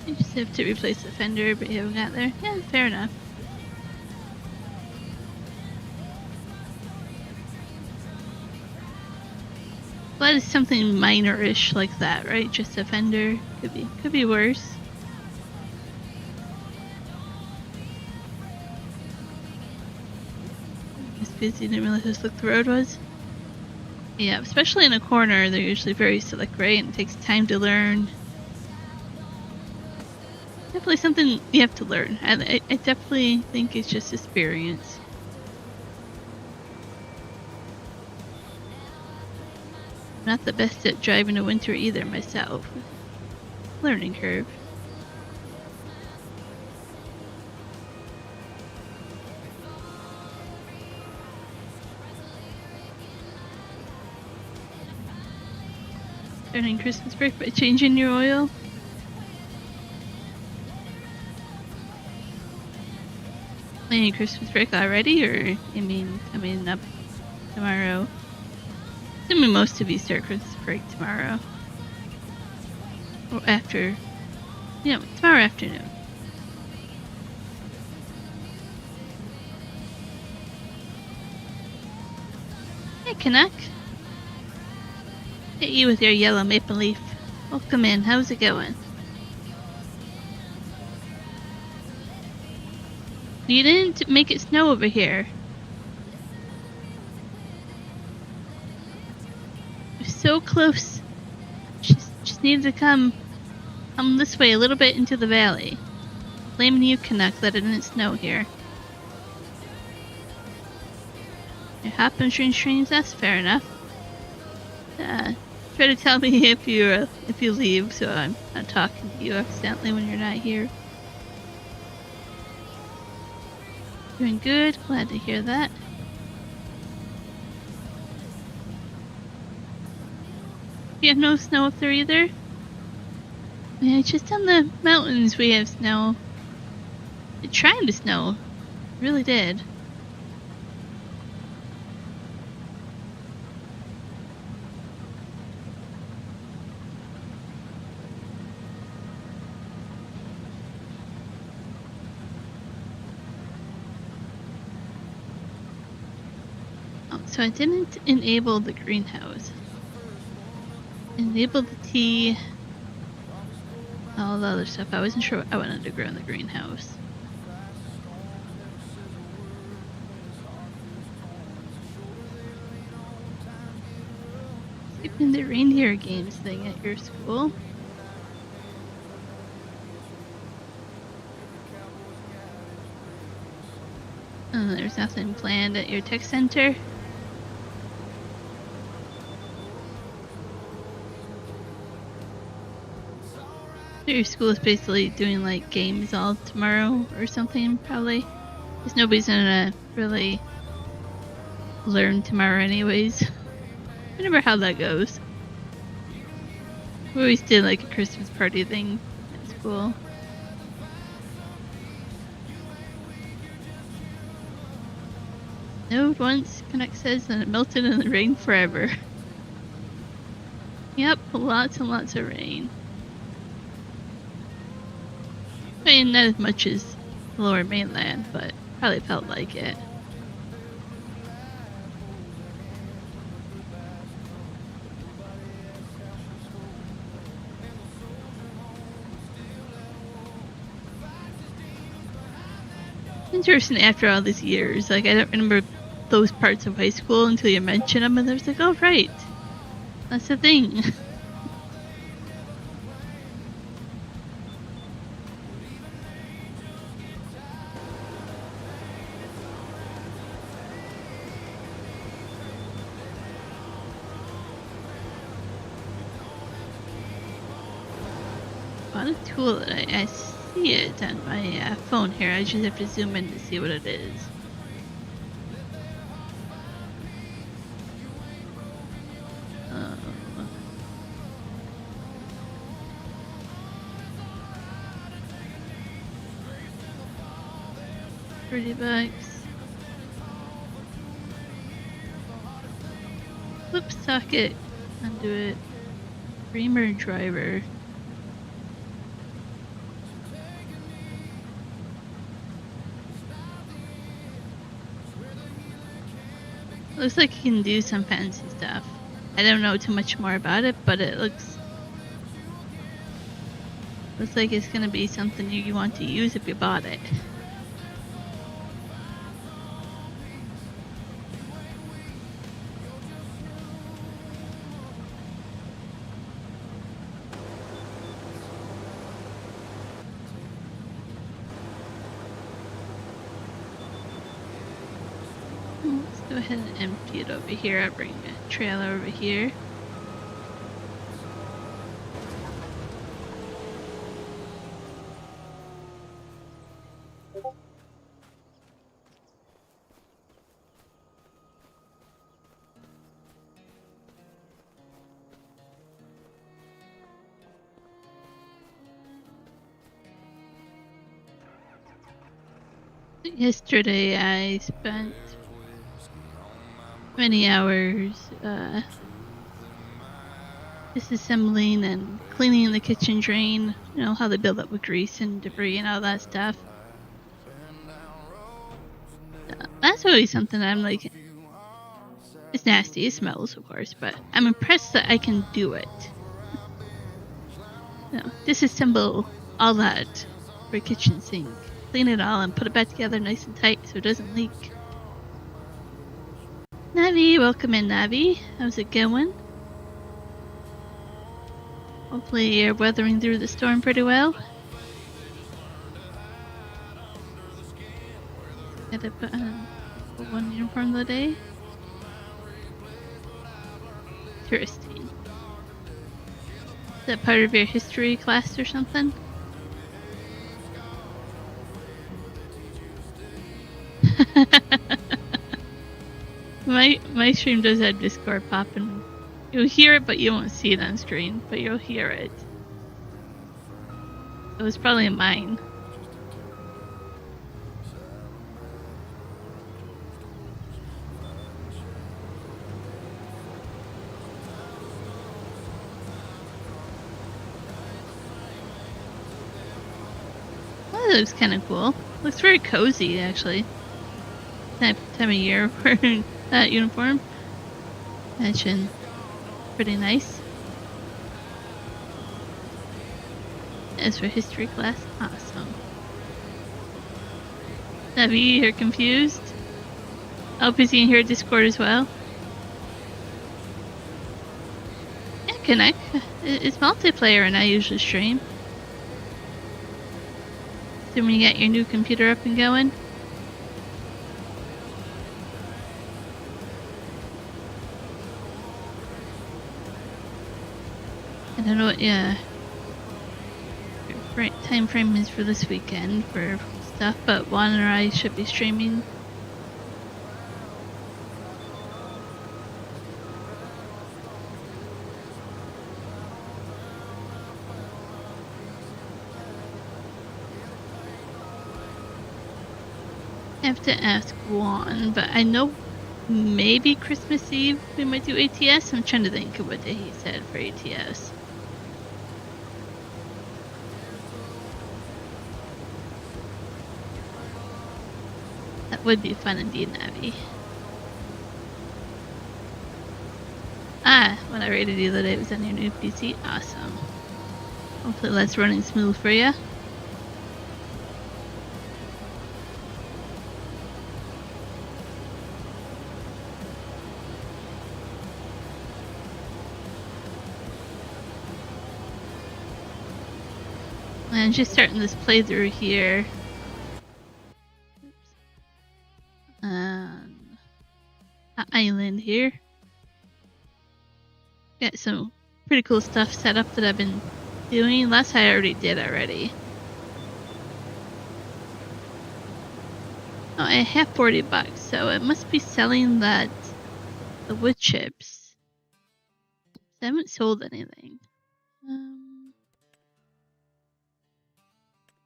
You just have to replace the fender, but you haven't got there. Yeah, fair enough. Glad it's something minor-ish like that, right? Just a fender. Could be worse. I was busy, didn't realize how slick the road was. Yeah, especially in a corner, they're usually very slick, right? And it takes time to learn. Definitely something you have to learn. I definitely think it's just experience. I'm not the best at driving in winter either myself. Learning curve. Starting Christmas break by changing your oil. Planning Christmas break already, or you mean coming up tomorrow? Assuming most of you start Christmas break tomorrow. Or after, tomorrow afternoon. Hey, Canuck. Hit you with your yellow maple leaf. Welcome in. How's it going? You didn't make it snow over here. You're so close. Just needed to come this way a little bit into the valley. Blaming you, Canuck, that it didn't snow here. You're hopping between streams. That's fair enough. Try to tell me if you leave, so I'm not talking to you accidentally when you're not here. Doing good. Glad to hear that. You have no snow up there either? Yeah, just on the mountains we have snow. It's trying to snow. It really did. So I didn't enable the greenhouse. Enable the tea. All the other stuff. I wasn't sure I wanted to grow in the greenhouse. Skipping the reindeer games thing at your school. There's nothing planned at your tech center. So your school is basically doing like games all tomorrow or something, probably. Because nobody's gonna really learn tomorrow anyways. I remember how that goes. We always did like a Christmas party thing at school. Snowed once, Connect says, and it melted in the rain forever. Yep, lots and lots of rain. I mean, not as much as the lower mainland, but probably felt like it. Interesting after all these years. Like, I don't remember those parts of high school until you mention them, and I was like, oh, right. That's the thing. Found a tool that I see it on my phone here. I just have to zoom in to see what it is. $30. Flip socket. Undo it. Reamer driver. Looks like you can do some fancy stuff. I don't know too much more about it, but it looks like it's gonna be something you want to use if you bought it. Let's go ahead and empty it over here. I'll bring a trailer over here. Yesterday I spent many hours disassembling and cleaning the kitchen drain. You know how they build up with grease and debris and all that stuff. That's always something I'm like, it's nasty, it smells of course, but I'm impressed that I can do it. You know, disassemble all that for a kitchen sink, clean it all and put it back together nice and tight so it doesn't leak. Navi, welcome in Navi. How's it going? Hopefully you're weathering through the storm pretty well. Gotta put on one uniform of the day. Interesting. Is that part of your history class or something? My stream does have Discord popping. You'll hear it, but you won't see it on screen, but you'll hear it. It was probably mine. Oh, that looks kind of cool. Looks very cozy, actually. That time of year wearing that uniform. Mention pretty nice. As for history class, awesome. Navi, you're confused? I hope you can hear Discord as well. Yeah, connect. It's multiplayer and I usually stream. Assuming you got your new computer up and going. I don't know what right time frame is for this weekend for stuff, but Juan or I should be streaming. I have to ask Juan, but I know maybe Christmas Eve we might do ATS. I'm trying to think of what day he said for ATS. That would be fun indeed, Navi. Ah, what I rated the other day was on your new PC. Awesome. Hopefully that's running smooth for you. And just starting this playthrough here. Island here. Got some pretty cool stuff set up that I've been doing. Last I already did already. Oh, I have $40, so it must be selling the wood chips. I haven't sold anything.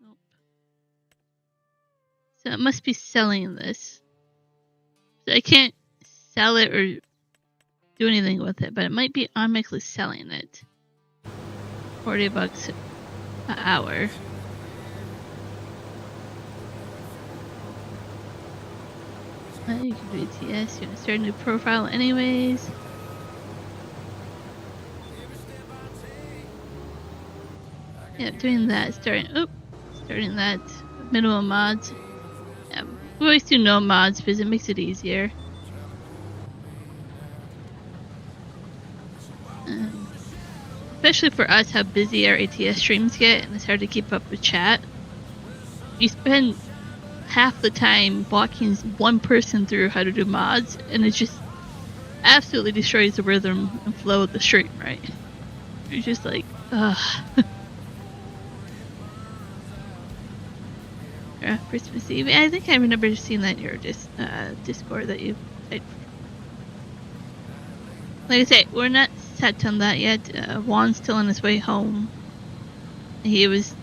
Nope. So it must be selling this. So I can't sell it or do anything with it, but it might be automatically selling it. $40 an hour. You can do ATS, you're gonna start a new profile anyways. Yeah, doing that, starting that minimum mods. Yeah, we always do no mods because it makes it easier. Especially for us, how busy our ATS streams get, and it's hard to keep up with chat. You spend half the time walking one person through how to do mods, and it just absolutely destroys the rhythm and flow of the stream, right? You're just like, ugh. Christmas Eve. I think I remember seeing that in your Discord that you typed. Like I say, we're not set on that yet. Juan's still on his way home. He was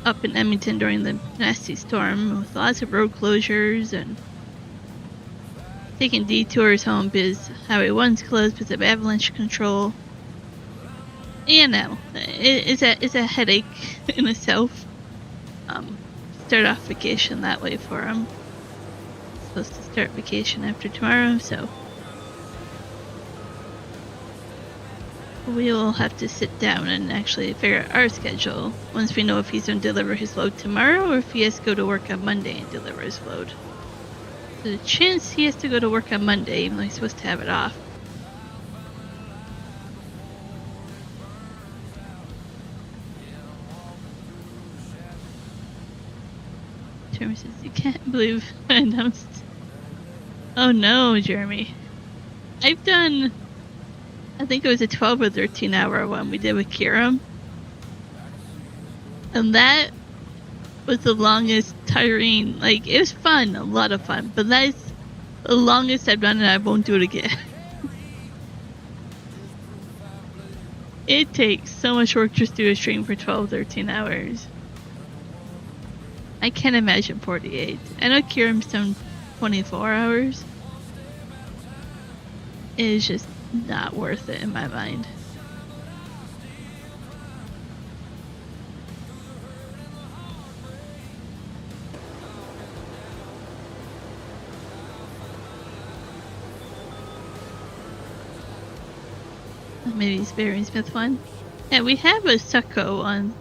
up in Edmonton during the nasty storm with lots of road closures and taking detours home because Highway 1's closed because of avalanche control. You know, it's a headache in itself. Start off vacation that way for him. Supposed to start vacation after tomorrow, so we will have to sit down and actually figure out our schedule once we know if he's going to deliver his load tomorrow or if he has to go to work on Monday and deliver his load. There's a chance he has to go to work on Monday, even though he's supposed to have it off. Jeremy says, you can't believe I announced. Oh no, Jeremy. I've done, I think it was a 12 or 13 hour one we did with Kiram. And that was the longest tiring, like, it was fun, a lot of fun, but that's the longest I've done and I won't do it again. It takes so much work just to do a stream for 12, 13 hours. I can't imagine 48. I know Kiram's done 24 hours. It is just not worth it in my mind. Maybe it's Barry Smith one. Yeah, we have a Succo on.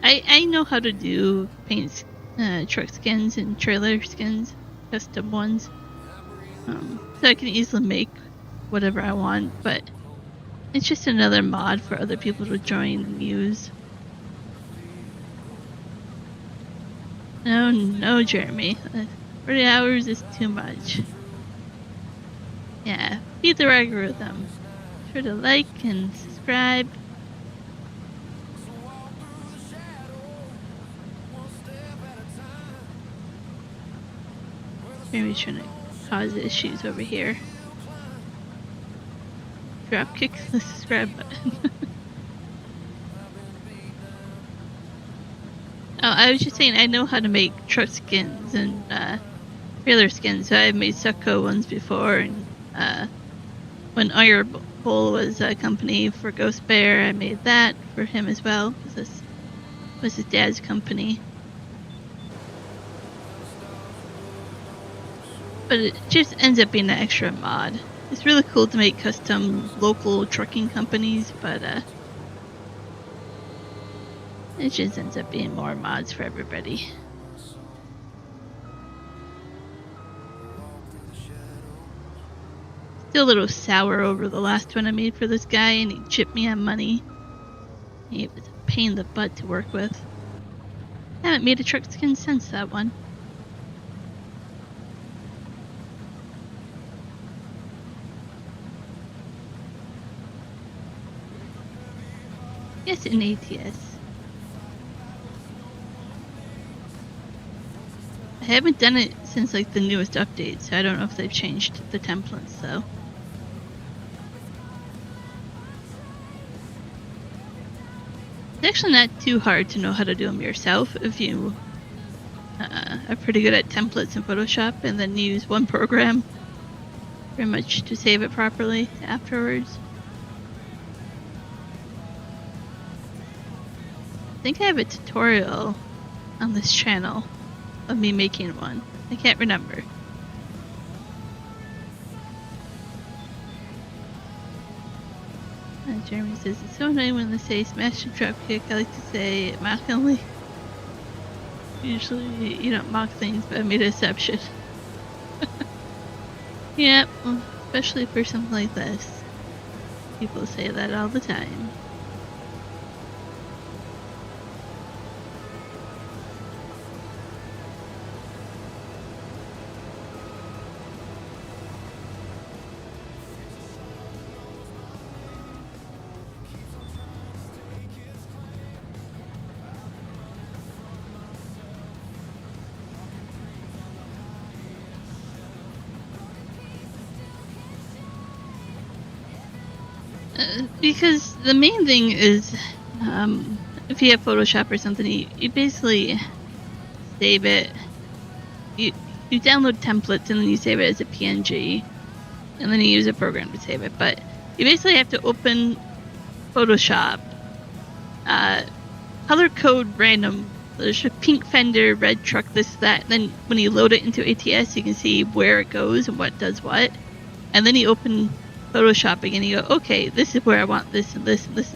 I know how to do paint truck skins and trailer skins, custom ones. So I can easily make whatever I want, but it's just another mod for other people to join and use. No, Jeremy. 40 hours is too much. Yeah, beat the algorithm. Be sure to like and subscribe. Maybe trying to cause issues over here. Drop kick the subscribe button. Oh, I was just saying I know how to make truck skins and trailer skins. So I've made Succo ones before, and when Iron Bull was a company for Ghost Bear, I made that for him as well, because this was his dad's company. But it just ends up being an extra mod. It's really cool to make custom local trucking companies, but it just ends up being more mods for everybody. Still a little sour over the last one I made for this guy, and he chipped me on money. He was a pain in the butt to work with. I haven't made a truck skin since that one. Yes, in ATS. I haven't done it since like the newest update, so I don't know if they've changed the templates though. It's actually not too hard to know how to do them yourself if you are pretty good at templates in Photoshop and then use one program pretty much to save it properly afterwards. I think I have a tutorial on this channel of me making one. I can't remember. Jeremy says, it's so annoying when they say smash and drop kick. I like to say it mockingly. Usually you don't mock things, but I made an exception. Yeah, well, especially for something like this. People say that all the time. Because the main thing is, if you have Photoshop or something, you basically save it. You download templates and then you save it as a PNG, and then you use a program to save it. But you basically have to open Photoshop, color code random. There's a pink fender, red truck, this, that. And then when you load it into ATS, you can see where it goes and what does what. And then you open Photoshop again, you go, okay, this is where I want this, and this is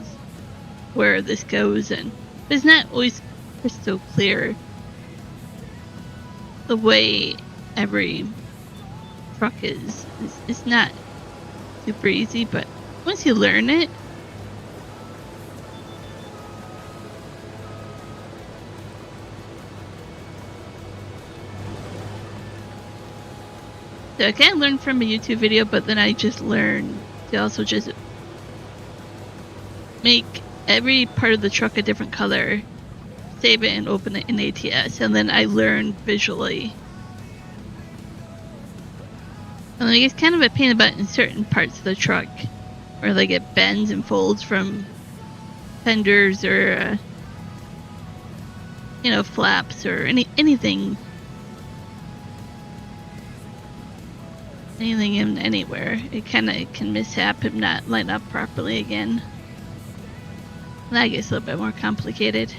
where this goes. And it's not always crystal clear the way every truck is. It's not super easy, but once you learn it, so I kind of learned from a YouTube video, but then I just learned to also just make every part of the truck a different color, save it and open it in ATS, and then I learned visually. And like, it's kind of a pain in the butt in certain parts of the truck, where like it bends and folds from fenders or flaps or anything in anywhere. It kind of can mishap and not line up properly again. That gets a little bit more complicated.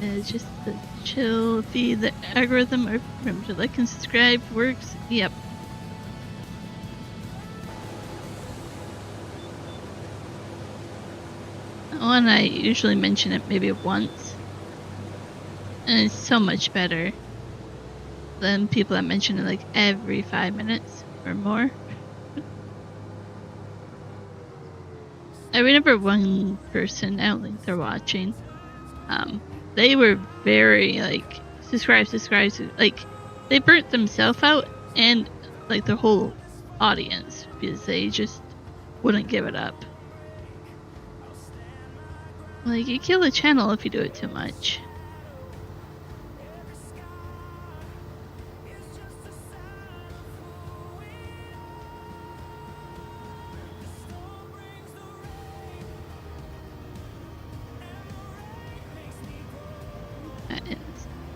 It's just the chill feed the algorithm, or remember to like and subscribe works. Yep. One, I usually mention it maybe once, and it's so much better than people that mention it like every 5 minutes or more. I remember one person, I don't think they're watching, they were very like, subscribe, like, they burnt themselves out and like their whole audience because they just wouldn't give it up. Like, you kill the channel if you do it too much.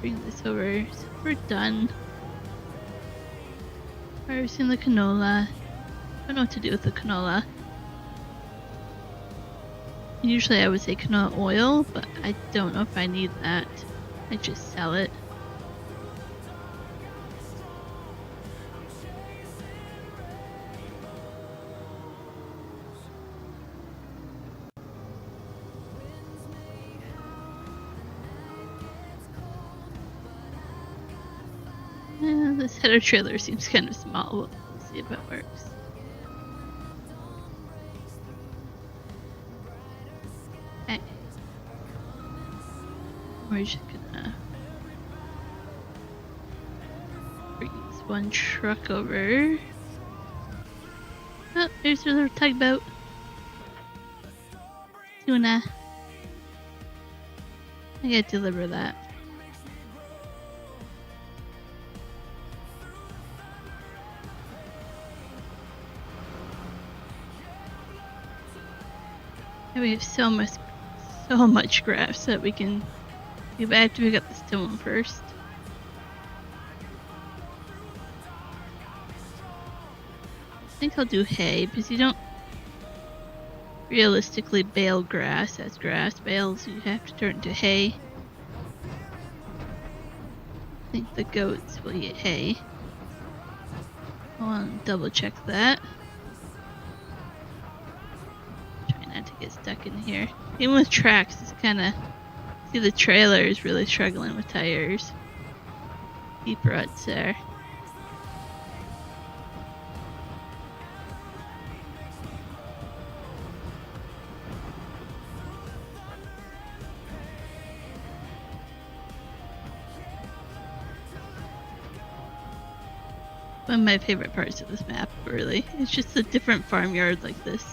bring this over. So we're done. Harvesting the canola. I don't know what to do with the canola. Usually I would say canola oil, but I don't know if I need that. I just sell it. This header trailer seems kind of small. We'll see if it works. Okay. We're just gonna bring this one truck over. Oh, there's another tugboat. Tuna. I gotta deliver that. And we have so much grass that we can do, but I have to pick up the stone first. I think I'll do hay because you don't realistically bale grass as grass bales. You have to turn to hay. I think the goats will eat hay. I want to double check that. Try not to get stuck in here. Even with tracks, it's kind of... See, the trailer is really struggling with tires. Deep ruts there. One of my favorite parts of this map, really. It's just a different farmyard like this.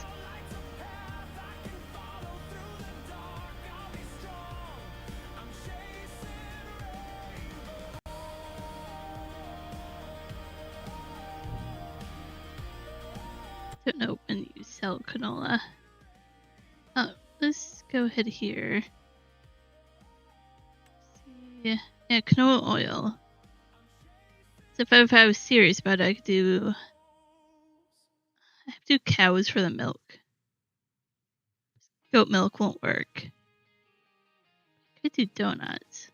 Don't know when you sell canola. Oh, let's go ahead here. See, yeah, canola oil. So if I was serious about it, I have to do cows for the milk. Goat milk won't work. I could do donuts.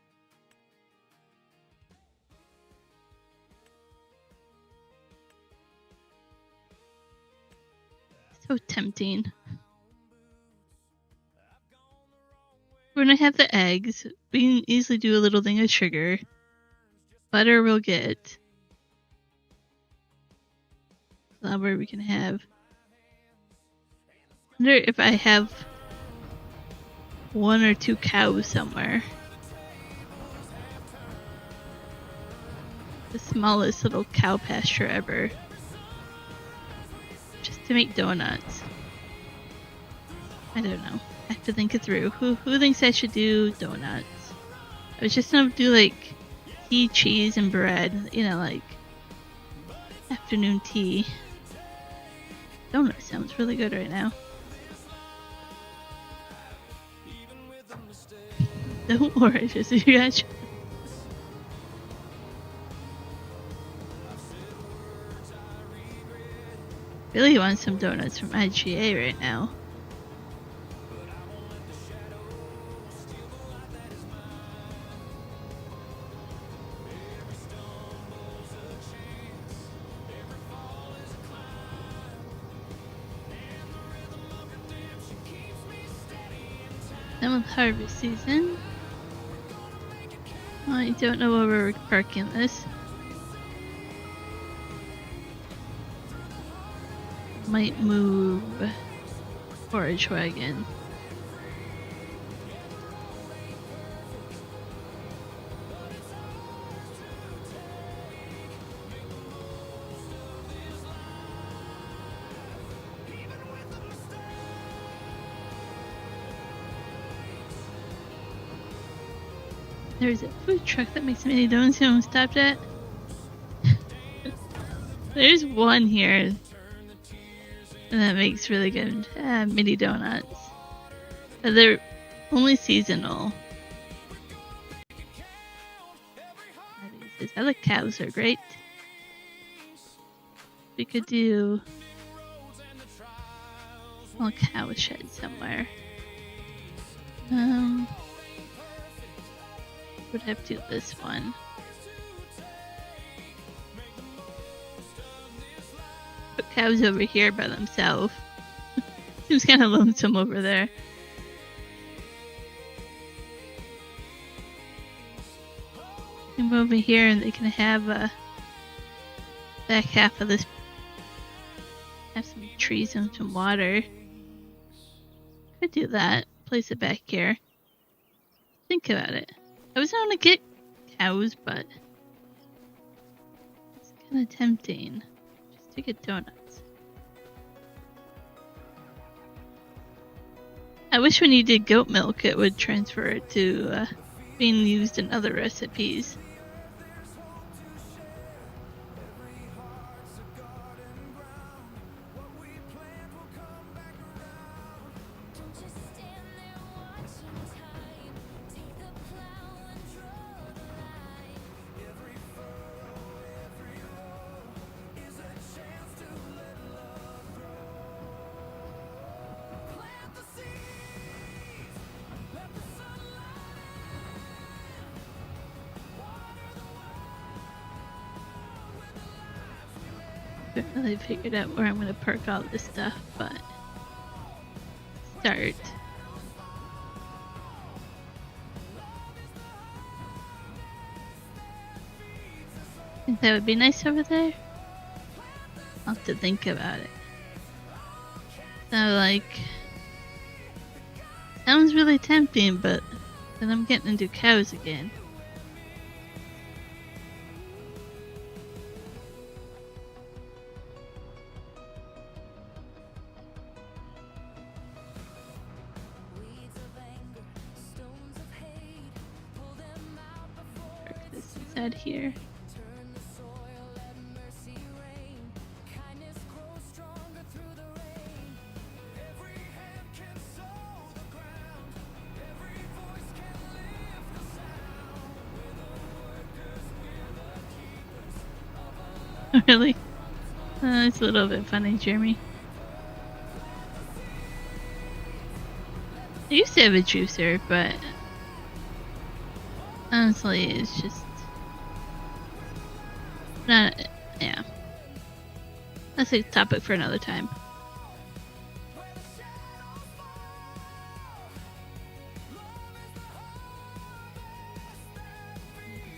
So tempting. When I have the eggs, we can easily do a little thing of sugar. Butter we'll get. Flour we can have. I wonder if I have 1 or 2 cows somewhere. The smallest little cow pasture ever. Just to make donuts. I don't know. I have to think it through. Who thinks I should do donuts? I was just gonna do like tea, cheese, and bread. You know, like afternoon tea. Donut sounds really good right now. Don't worry, just you guys. Really want some donuts from IGA right now. Done with harvest season. I don't know where we're parking this. Might move forage wagon. There's a food truck that makes mini donuts. You haven't stopped at? There's one here that makes really good mini donuts. But they're only seasonal. I like cows, are great. We could do a cow shed somewhere. Would have to do this one. Put cows over here by themselves. Seems kind of lonesome over there. Come over here and they can have back half of this. Have some trees and some water. Could do that. Place it back here. Think about it. I was going to get cows, but it's kind of tempting just to get donuts. I wish when you did goat milk it would transfer it to being used in other recipes. I haven't really figured out where I'm going to park all this stuff, but start. Think that would be nice over there? I'll have to think about it. So, like, sounds really tempting, but then I'm getting into cows again. Park this inside here. Really? It's a little bit funny, Jeremy. I used to have a juicer, but honestly, it's just not. Yeah, that's a topic for another time.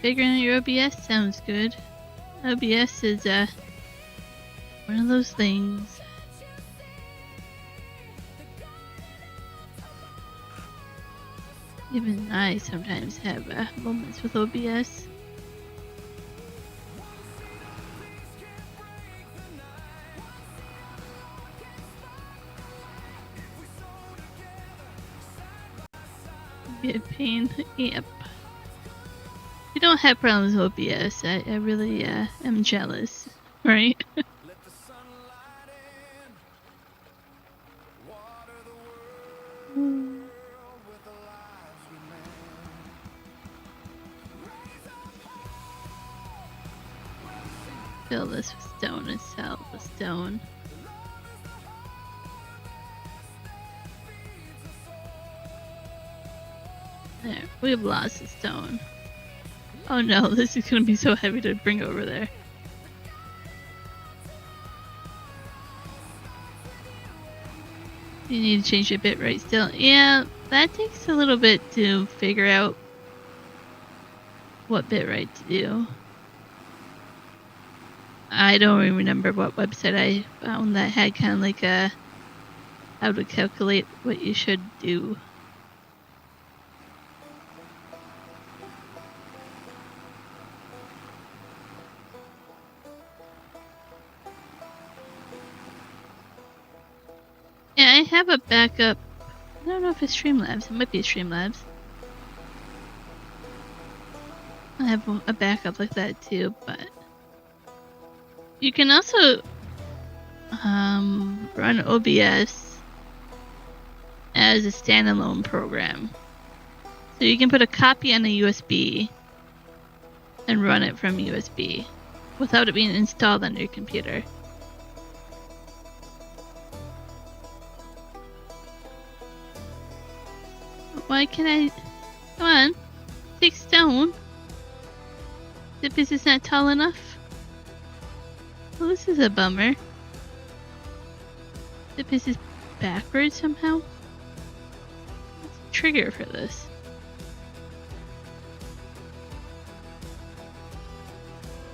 Figuring out your OBS sounds good. OBS is one of those things. Even I sometimes have moments with OBS. Be a pain. Yep. You don't have problems with OBS. I really am jealous, right? Fill this with stone and sell the stone. There, we've lost the stone. Oh no, this is gonna be so heavy to bring over there. You need to change your bitrate still. Yeah, that takes a little bit to figure out what bitrate to do. I don't even remember what website I found that had kind of like a how to calculate what you should do. Yeah, I have a backup. I don't know if it's Streamlabs. It might be Streamlabs. I have a backup like that too, but you can also run OBS as a standalone program. So you can put a copy on a USB and run it from USB without it being installed on your computer. Why can I? Come on, 6 stone. The piece is not tall enough. Well, this is a bummer. The piece is backwards somehow. What's the trigger for this?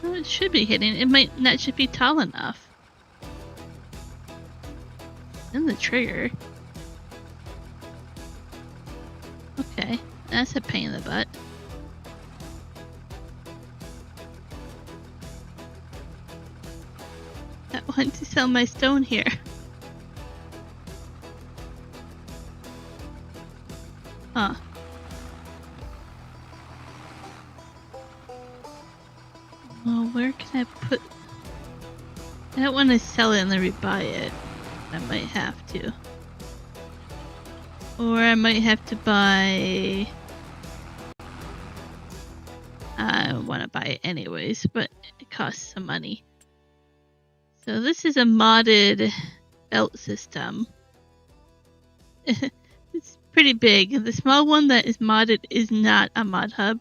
Well, it should be hitting. It might not should be tall enough. Then the trigger. Okay, that's a pain in the butt. I want to sell my stone here. Huh. Well, where can I put... I don't want to sell it and then rebuy it. I might have to. Or I might have to buy... I want to buy it anyways, but it costs some money. So this is a modded belt system. It's pretty big. The small one that is modded is not a mod hub.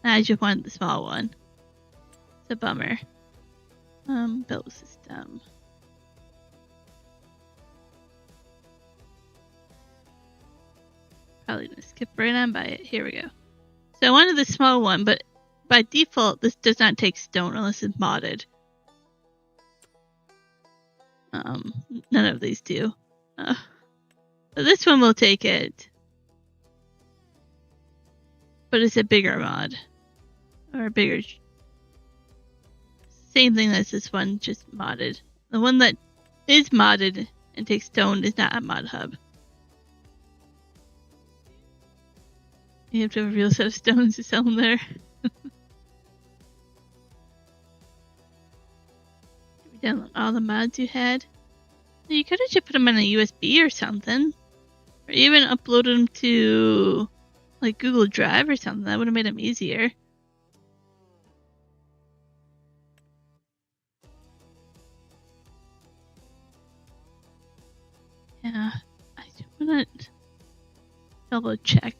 I just want the small one. It's a bummer. Belt system. Probably gonna skip right on by it. Here we go. So I wanted the small one, but by default this does not take stone unless it's modded. None of these do. But this one will take it. But it's a bigger mod. Or a bigger... Same thing as this one, just modded. The one that is modded and takes stone is not a mod hub. You have to have a real set of stones to sell them there. Download all the mods you had. You could have just put them on a USB or something. Or even upload them to like Google Drive or something. That would have made them easier. Yeah, I just want to double check.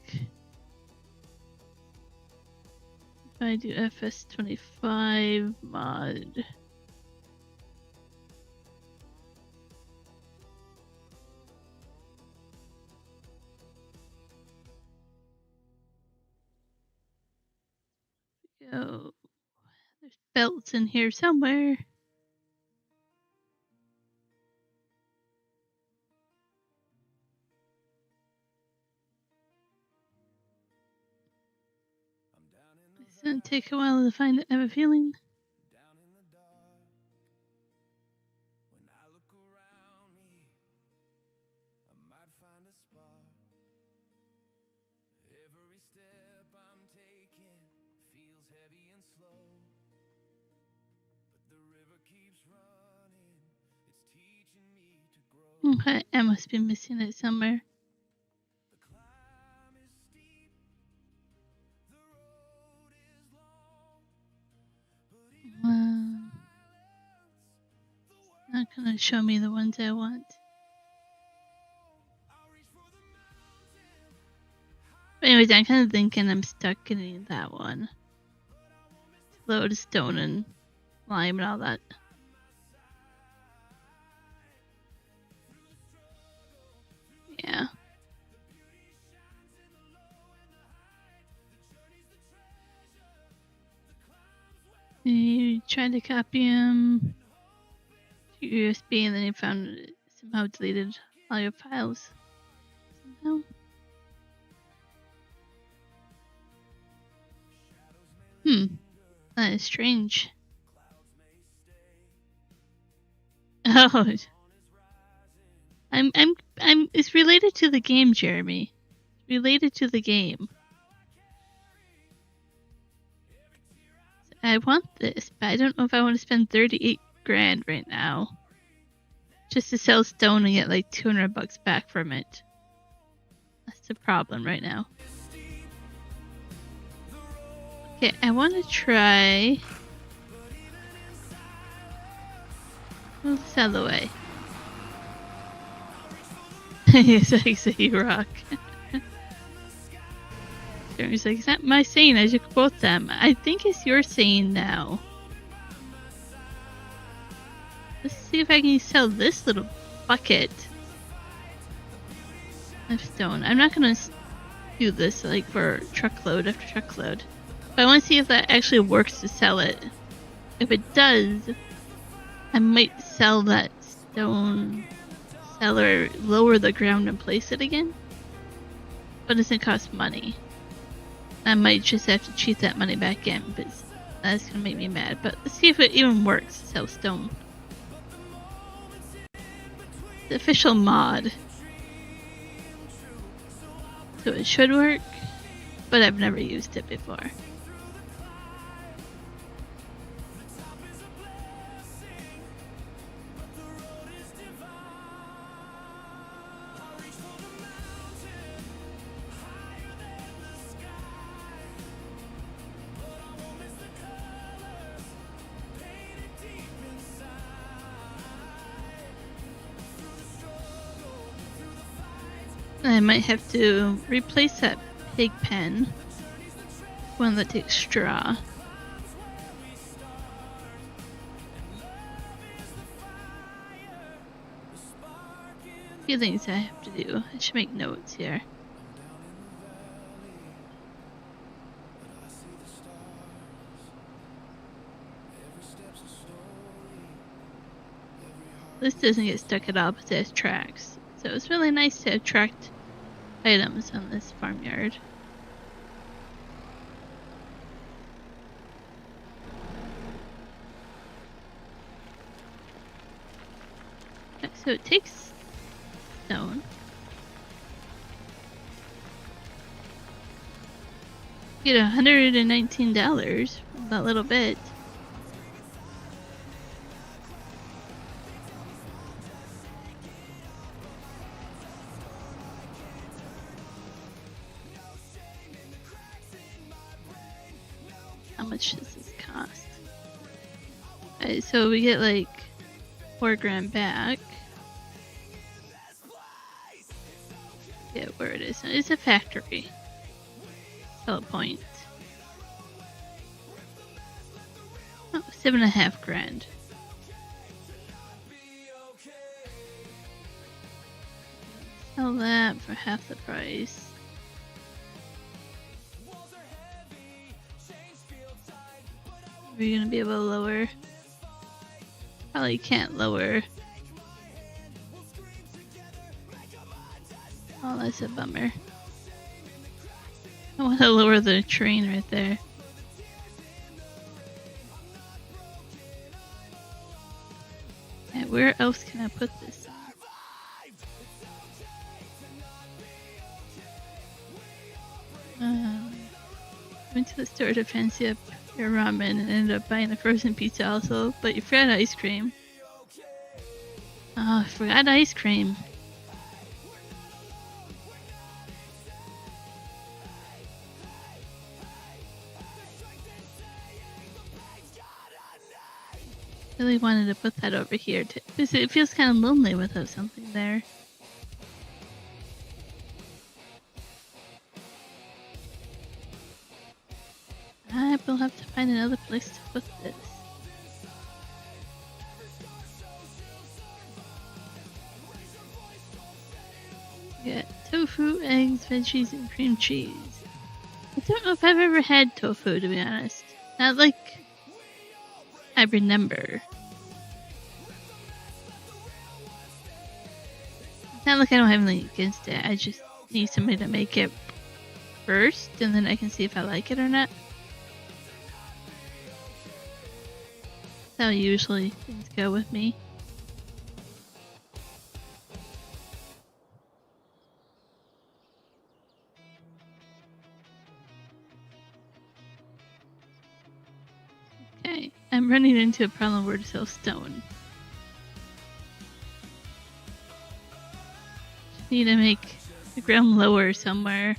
If I do FS25 mod. Go. There's belts in here somewhere. It's gonna take a while to find it, I have a feeling. Down in the dark, when I look around me, I might find a spark. Every step I'm taking feels heavy and slow, but the river keeps running, it's teaching me to grow. Okay, I must be missing it somewhere. The climb is steep, the road is long, but even Not gonna show me the ones I want. I'll reach for the mountain. But anyways, I'm kind of thinking I'm stuck getting that one. Load stone and lime and all that. Yeah. You tried to copy them to USB and then you found it somehow deleted all your files. Somehow. That is strange. Oh, it's related to the game, Jeremy. It's related to the game. I want this, but I don't know if I want to spend 38 grand right now. Just to sell stone and get like $200 back from it. That's the problem right now. Okay, I want to try. Move this out of the way. It's like a rock. Jeremy's like, it's not my saying, I should quote them. I think it's your saying now. Let's see if I can sell this little bucket of stone. I'm not gonna do this like for truckload after truckload. But I want to see if that actually works to sell it. If it does, I might sell that stone seller, lower the ground and place it again. But it doesn't cost money. I might just have to cheat that money back in, but that's gonna make me mad. But let's see if it even works to sell stone. The official mod. So it should work, but I've never used it before. I might have to replace that pig pen, one that takes straw. A few things I have to do. I should make notes here. This doesn't get stuck at all, but it has tracks. So it's really nice to attract items on this farmyard. So it takes stone. You get $119 from that little bit. How much does this cost? Alright, so we get like $4 back. Yeah, where it is. It's a factory. Sell a point. Oh, $7.5 Sell that for half the price. Are you gonna be able to lower? Probably can't lower. Oh, that's a bummer. I want to lower the train right there. Okay, where else can I put this? Went to the store to fancy up your ramen and ended up buying a frozen pizza also, but you forgot ice cream. Oh, I forgot ice cream. Really wanted to put that over here too, because it feels kind of lonely without something there. I will have to find another place to put this. We got tofu, eggs, veggies, and cream cheese. I don't know if I've ever had tofu, to be honest. Not like I remember. It's not like I don't have anything against it. I just need somebody to make it first, and then I can see if I like it or not. That's how usually things go with me. Okay, I'm running into a problem where to sell stone. Just need to make the ground lower somewhere.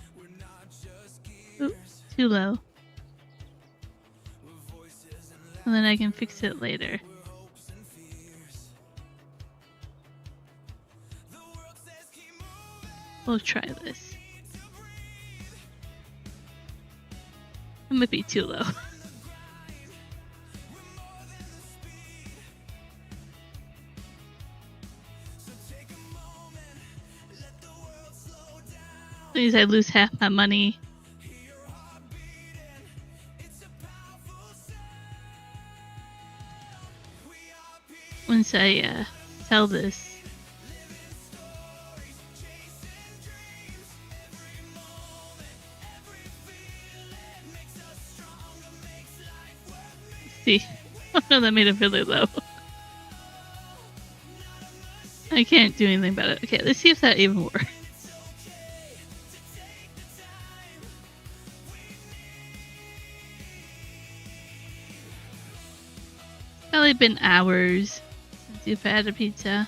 Oops, too low. and then I can fix it later. We'll try this. It might be too low. Please, I lose half my money. Once I sell this. See, oh no, that made it really low. I can't do anything about it. Okay, let's see if that even works. Probably been hours since you've had a pizza.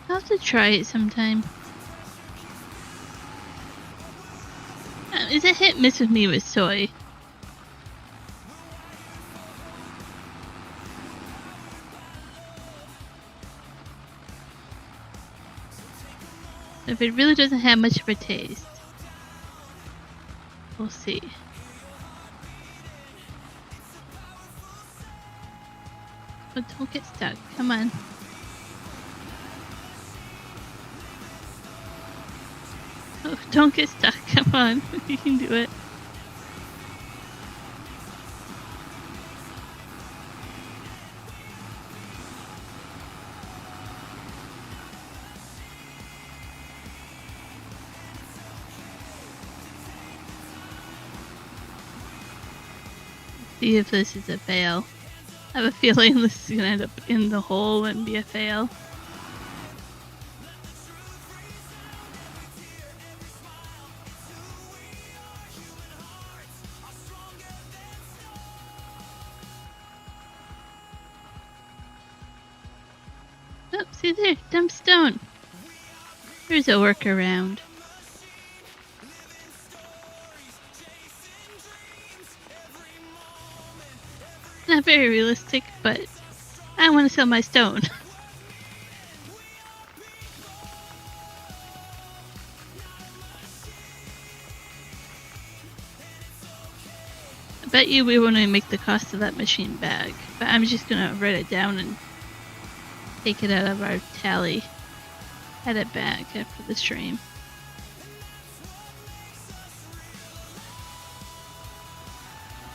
I'll have to try it sometime. It's a hit miss with me with soy. If it really doesn't have much of a taste, we'll see. But don't get stuck. Come on. Oh, don't get stuck. Come on. You can do it. See if this is a fail. I have a feeling this is gonna end up in the hole and be a fail. Oh, see there, dump stone. There's a workaround. Not very realistic, but I want to sell my stone. I bet you we want to make the cost of that machine back, but I'm just gonna write it down and take it out of our tally. Add it back after the stream.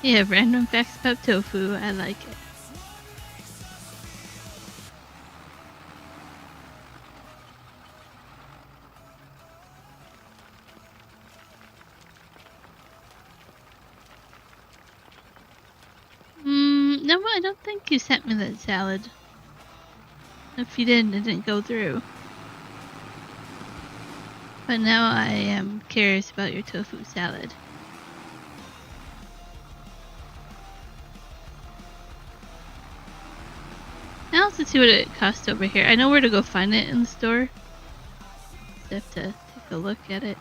Yeah, random facts about tofu. I like it. No, I don't think you sent me that salad. If you didn't, it didn't go through. But now I am curious about your tofu salad. Now let's see what it costs over here. I know where to go find it in the store. Just have to take a look at it.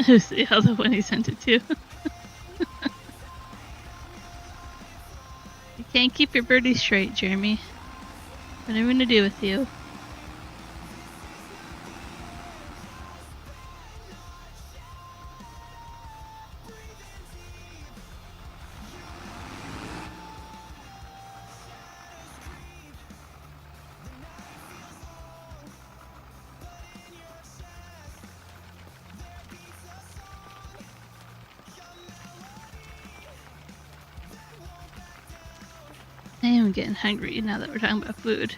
Who's the other one he sent it to? You can't keep your birdies straight, Jeremy. What am I gonna do with you? I am getting hungry now that we're talking about food.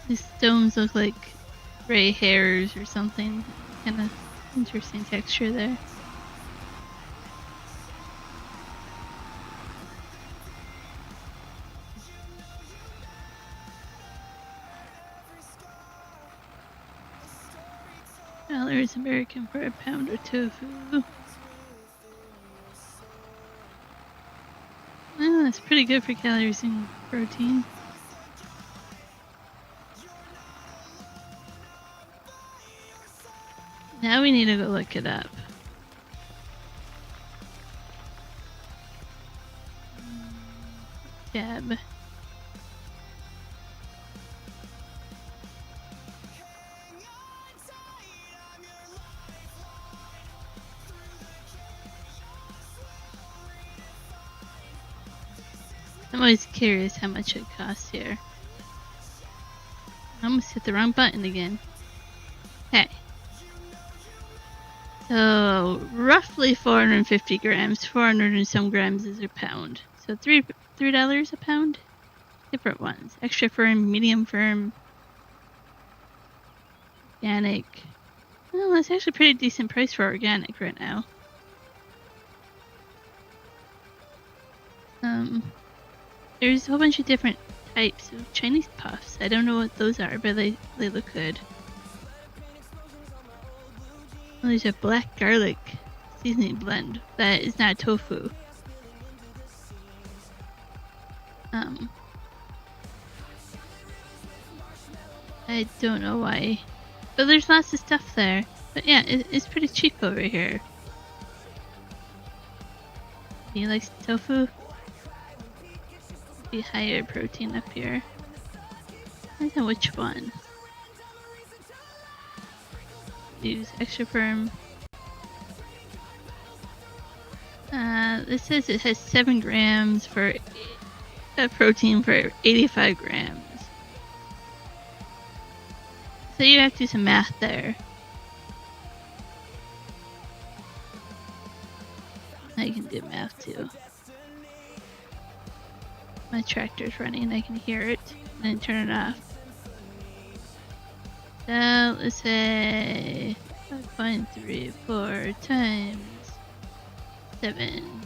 These stones look like gray hairs or something. kind of interesting texture there. $2 American for a pound of tofu. Well, that's pretty good for calories and protein. Now we need to go look it up. Tab. I'm always curious how much it costs here. I almost hit the wrong button again. Okay. So, roughly 450 grams. 400 and some grams is a pound. So, $3 a pound? Different ones. Extra firm, medium firm, organic. Well, that's actually a pretty decent price for organic right now. There's a whole bunch of different types of Chinese puffs. I don't know what those are, but they look good. Well, there's a black garlic seasoning blend that is not tofu. I don't know why, but there's lots of stuff there. But yeah, it's pretty cheap over here. Do you like tofu? Be higher protein up here. I don't know which one. Use extra firm. This says it has 7 grams for protein for 85 grams. So you have to do some math there. I can do math too. My tractor's running, I can hear it, and then turn it off. So let's say 5.34 times 7.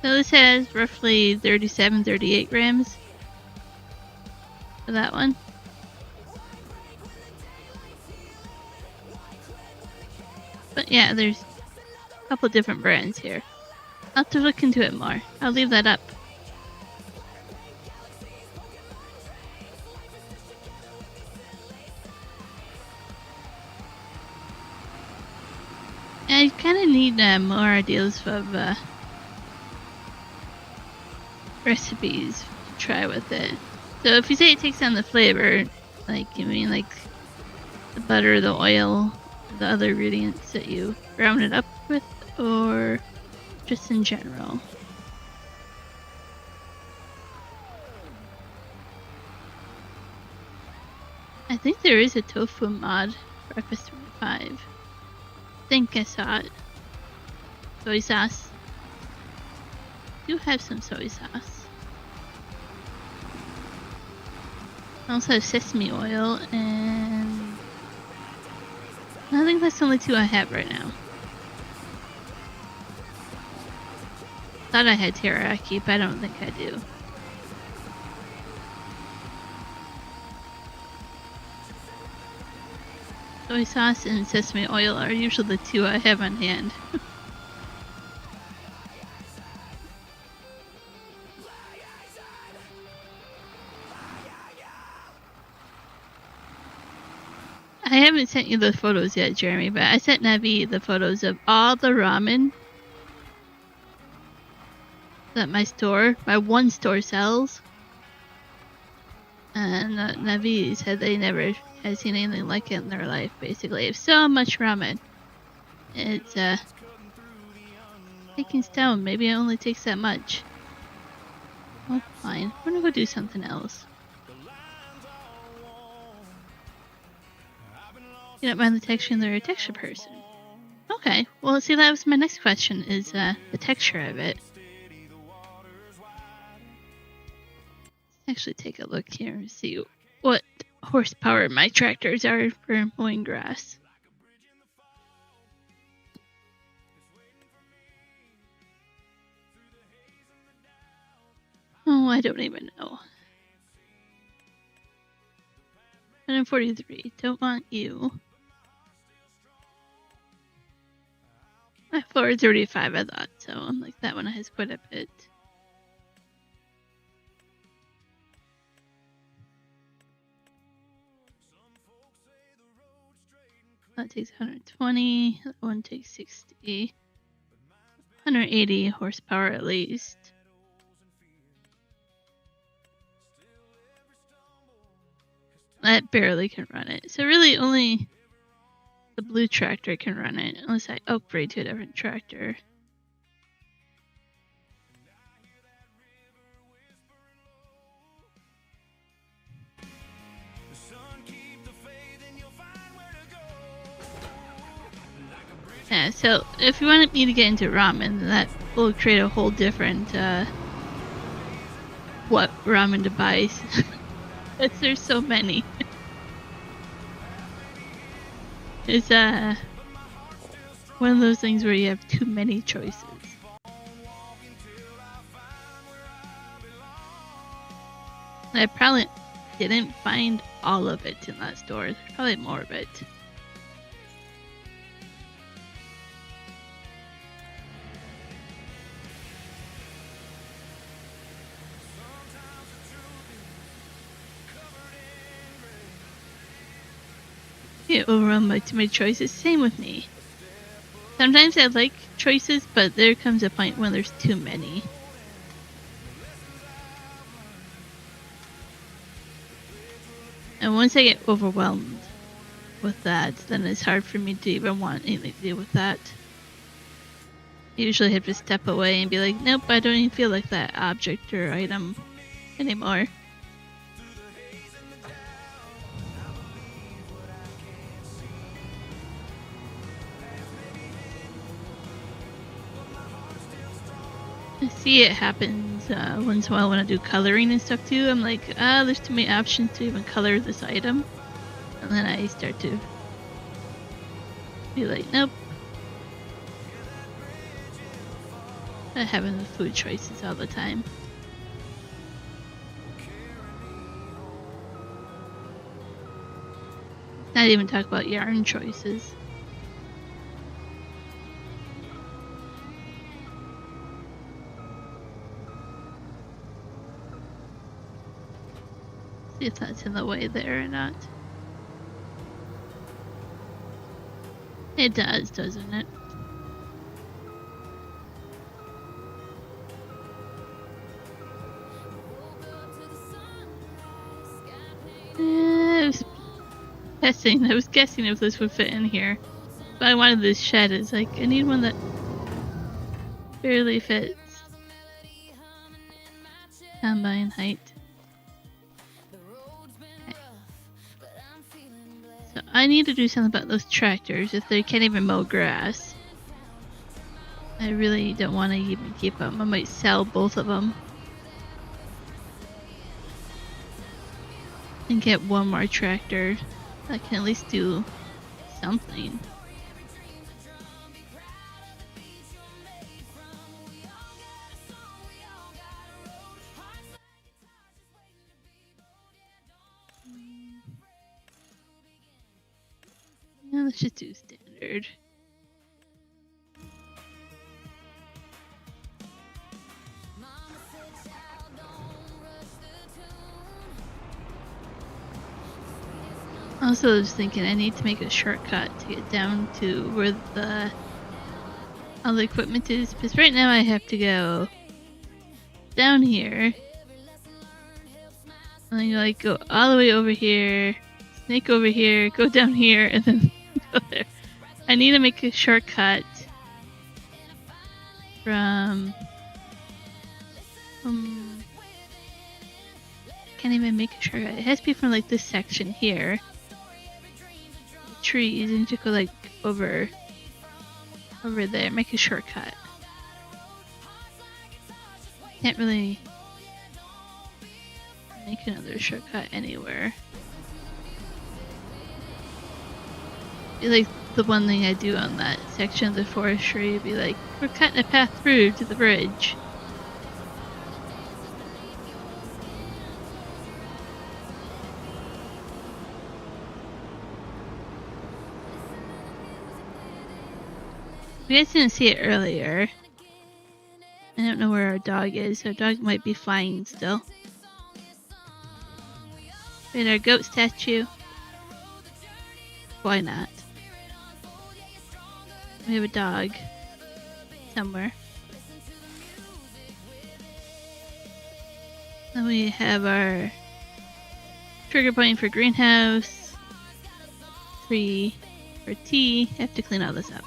So this has roughly 38 grams for that one. But yeah, there's a couple different brands here. I'll have to look into it more. I'll leave that up. I kind of need more ideas of recipes to try with it. So if you say it takes on the flavor, like you mean like the butter, the oil, the other ingredients that you brown it up with, or just in general? I think there is a tofu mod for FS25. I think I saw it. Soy sauce. I do have some soy sauce. I also have sesame oil, and I think that's the only 2 I have right now. Thought I had teriyaki, but I don't think I do. Soy sauce and sesame oil are usually the 2 I have on hand. I haven't sent you the photos yet, Jeremy, but I sent Navi the photos of all the ramen that my one store sells. And Navi said they never had seen anything like it in their life, basically. It's so much ramen. It's taking stone. Maybe it only takes that much. Oh, fine. I'm gonna go do something else. You don't mind the texture, and they're a texture person. Okay, well, see, that was my next question, is the texture of it. Let's actually take a look here and see what horsepower my tractors are for mowing grass. Oh, I don't even know. 143. Don't want you. 435, I thought. So I'm like, that one has quite a bit. That takes 120. That one takes 60. 180 horsepower at least. That barely can run it. So really only the blue tractor can run it, unless I upgrade to a different tractor. Yeah, so if you wanted me to get into ramen, that will create a whole different what ramen to buy. Because there's so many. It's one of those things where you have too many choices. I probably didn't find all of it in that store. There's probably more of it. Get overwhelmed by too many choices. Same with me. Sometimes I like choices, but there comes a point when there's too many. And once I get overwhelmed with that, then it's hard for me to even want anything to do with that. I usually have to step away and be like, nope, I don't even feel like that object or item anymore. I see it happens once in a while when I do coloring and stuff too. I'm like, there's too many options to even color this item. And then I start to be like, nope. Not having the food choices all the time. Not even talk about yarn choices. See if that's in the way there or not. It does, doesn't it? I was guessing if this would fit in here. But I wanted this shed. It's like, I need one that barely fits. Combine height. Okay. So I need to do something about those tractors if they can't even mow grass. I really don't want to even keep them. I might sell both of them. And get one more tractor that can at least do something. Yeah, let's just do standard. Also, I was thinking I need to make a shortcut to get down to where all the equipment is, because right now I have to go down here, and then like go all the way over here, snake over here, go down here, and then go there. I need to make a shortcut from can't even make a shortcut. It has to be from like this section here. Trees, and to go like over there, make a shortcut. Can't really make another shortcut anywhere. Be like the one thing I do on that section of the forestry, be like, we're cutting a path through to the bridge. You guys didn't see it earlier. I don't know where our dog is. Our dog might be flying still. We had our goat statue. Why not? We have a dog somewhere. Then we have our trigger point for greenhouse. 3 for tea. I have to clean all this up.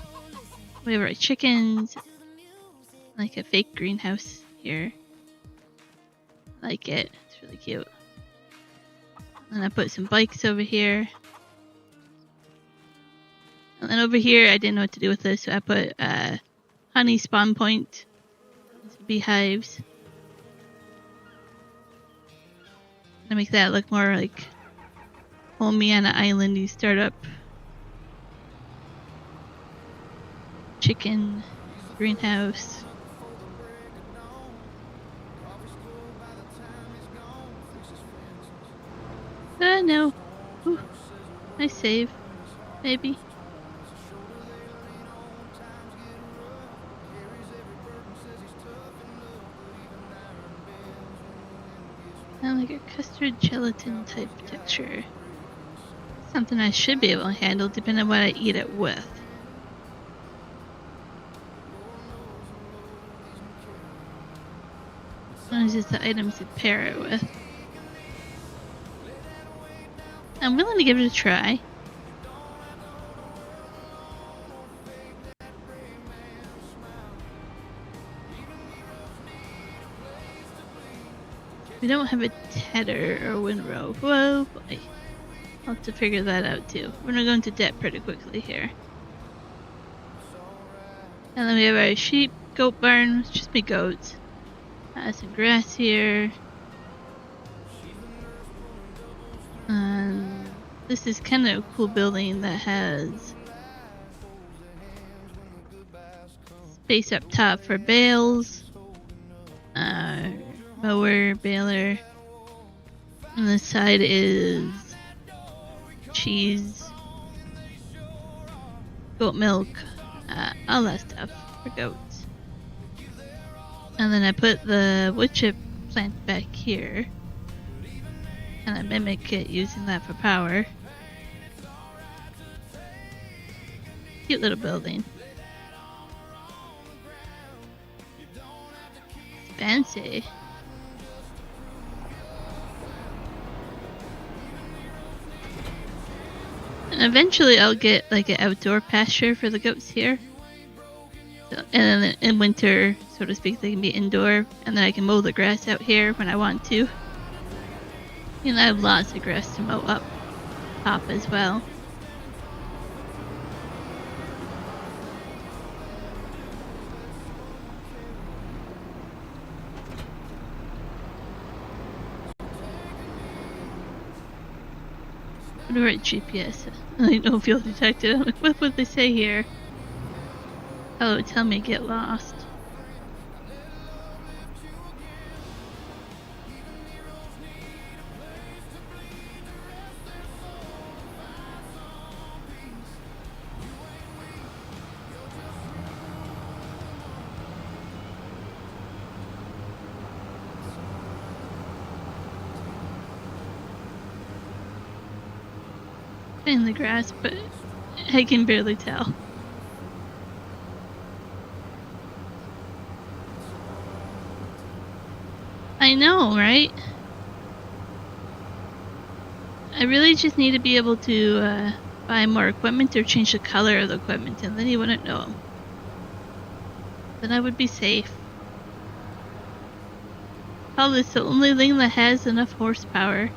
We have our chickens. Like a fake greenhouse here. I like it. It's really cute. And I put some bikes over here. And then over here, I didn't know what to do with this, so I put honey spawn point. Some beehives. To make that look more like homey on an island you start up. Chicken greenhouse. No. Ooh, nice save. Maybe. Kind of like a custard gelatin type texture. Something I should be able to handle depending on what I eat it with. As long as it's the items to pair it with. I'm willing to give it a try. We don't have a tedder or windrow. Whoa, boy. I'll have to figure that out too. We're gonna go into debt pretty quickly here. And then we have our sheep, goat barn. It's just me goats. Some grass here. This is kind of a cool building that has space up top for bales, mower, baler. On the side is cheese, goat milk, all that stuff for goats. And then I put the wood chip plant back here. And I mimic it using that for power. Cute little building. It's fancy. And eventually I'll get like an outdoor pasture for the goats here. So, and then in winter, so to speak, they can be indoor. And then I can mow the grass out here when I want to. And I have lots of grass to mow up top as well. I'm gonna write GPS. I know field detected. I'm like, what would they say here? Oh, tell me get lost. In the grass, but I can barely tell. I know, right? I really just need to be able to buy more equipment or change the color of the equipment, and then you wouldn't know. Then I would be safe. Oh, this is the only thing that has enough horsepower.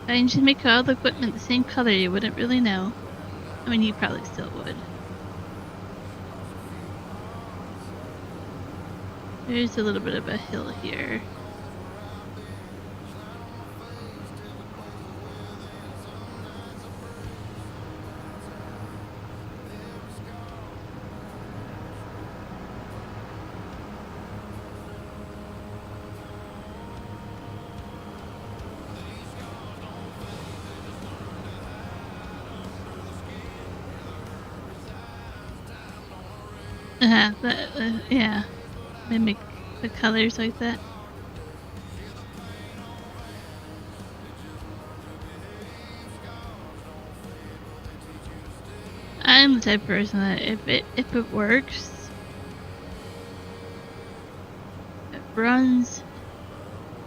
I can just make all the equipment the same color, you wouldn't really know. I mean, you probably still would. There's a little bit of a hill here. Yeah, mimic the colors like that. I'm the type of person that if it works, it runs,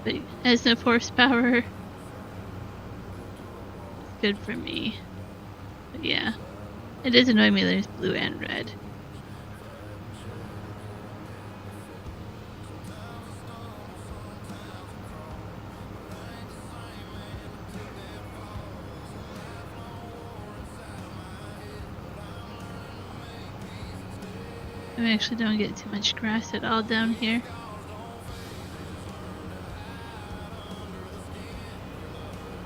but has no horsepower, it's good for me. But yeah, it does annoy me there's blue and red. I actually don't get too much grass at all down here.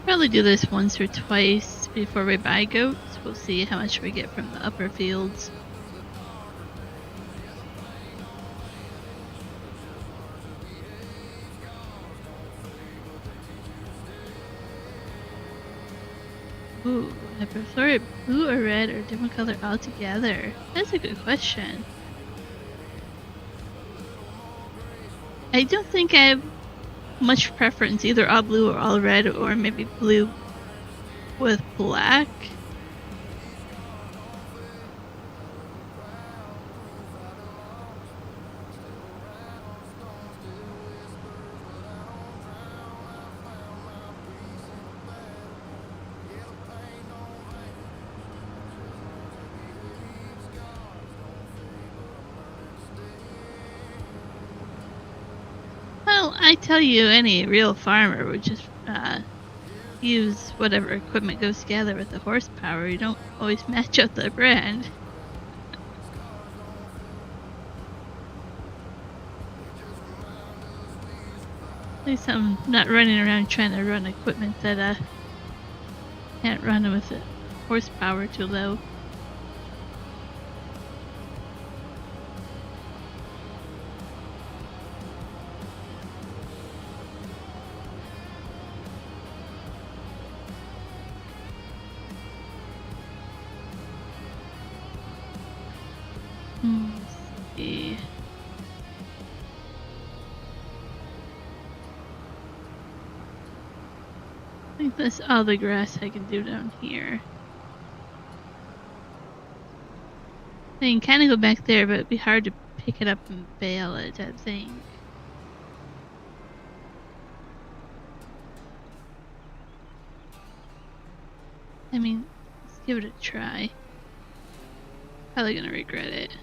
Probably do this once or twice before we buy goats. We'll see how much we get from the upper fields. Ooh, I prefer it blue or red or different color altogether. That's a good question. I don't think I have much preference, either all blue or all red, or maybe blue with black. Well, I tell you, any real farmer would just use whatever equipment goes together with the horsepower. You don't always match up the brand. At least I'm not running around trying to run equipment that can't run with the horsepower too low. Let's see. I think that's all the grass I can do down here. I can kind of go back there, but it'd be hard to pick it up and bale it, I think. I mean, let's give it a try. Probably gonna regret it.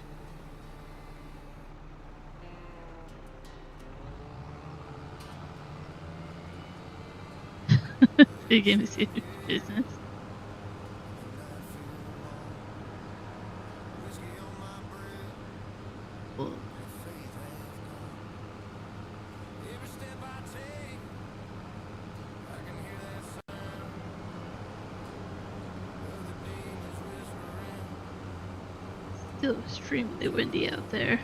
Begin to see business. Cool. Still extremely windy out there.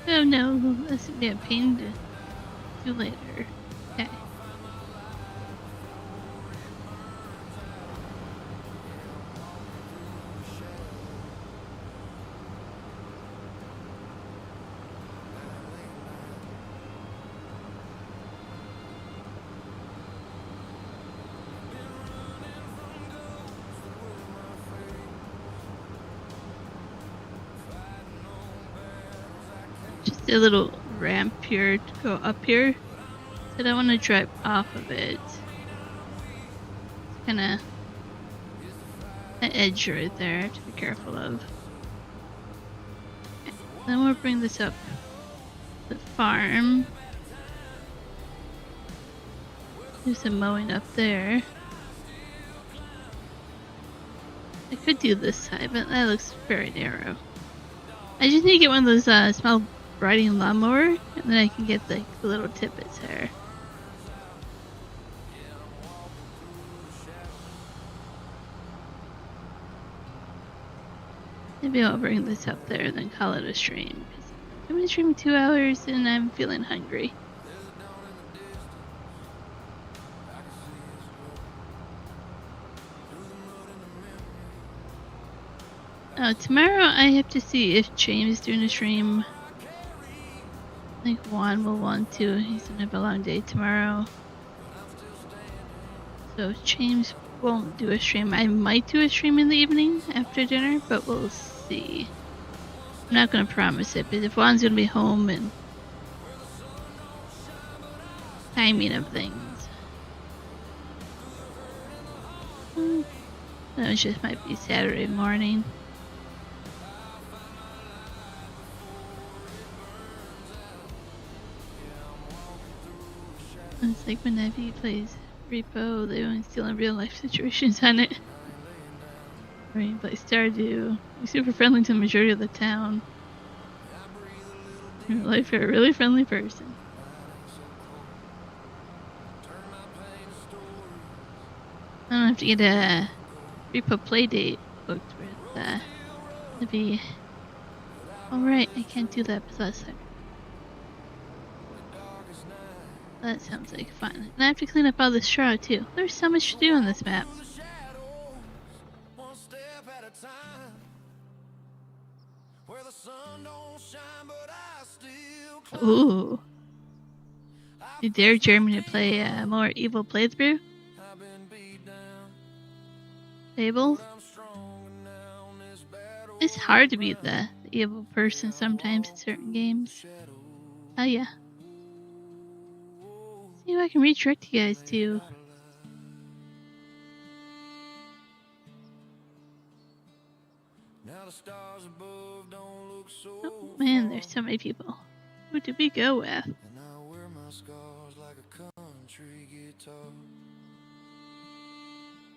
Oh no, this would be a pain to do later. Okay. Just a little ramp here to go up here. So I don't want to drive off of it. It's kinda an edge right there to be careful of. Okay. Then we'll bring this up the farm. Do some mowing up there. I could do this side, but that looks very narrow. I just need to get one of those small riding lawnmower, and then I can get the little tippets there. Maybe I'll bring this up there and then call it a stream. I've been streaming 2 hours and I'm feeling hungry. Tomorrow I have to see if James is doing a stream. I think Juan will want to. He's gonna have a long day tomorrow. So if James won't do a stream, I might do a stream in the evening after dinner, but we'll see. I'm not gonna promise it, but if Juan's gonna be home and timing of things. It just might be Saturday morning. It's like when Ivy plays Repo, they only steal in real life situations on it. When you play Stardew, you're super friendly to the majority of the town. In real life, you're a really friendly person. I don't have to get a Repo playdate booked with Ivy. Alright, I can't do that because that sounds like fun. And I have to clean up all the straw too. There's so much to do on this map. Ooh. You dare Jeremy to play a more evil playthrough? Fable? It's hard to be the evil person sometimes in certain games. Oh yeah. See if I can redirect you guys to. Oh man, there's so many people. Who did we go with?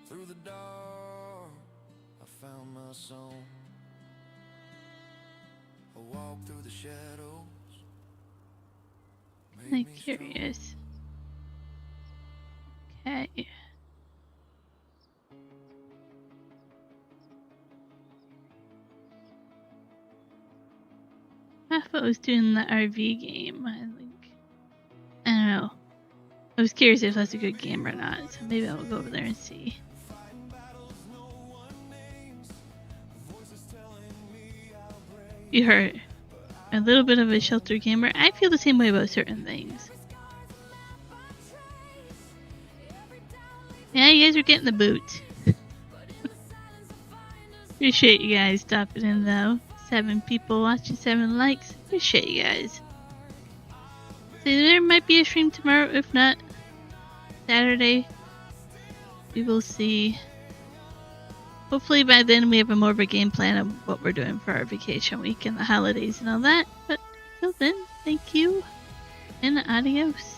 Through the dark, I found my song. I walk through the shadows. I'm curious. Okay. I thought I was doing the RV game. I don't know. I was curious if that's a good game or not, so maybe I'll go over there and see. You heard a little bit of a shelter gamer. I feel the same way about certain things. Yeah, you guys are getting the boot. Appreciate you guys stopping in though. 7 people watching, 7 likes. Appreciate you guys. So there might be a stream tomorrow, if not Saturday. We will see. Hopefully by then we have a more of a game plan of what we're doing for our vacation week and the holidays and all that. But until then, thank you and adios.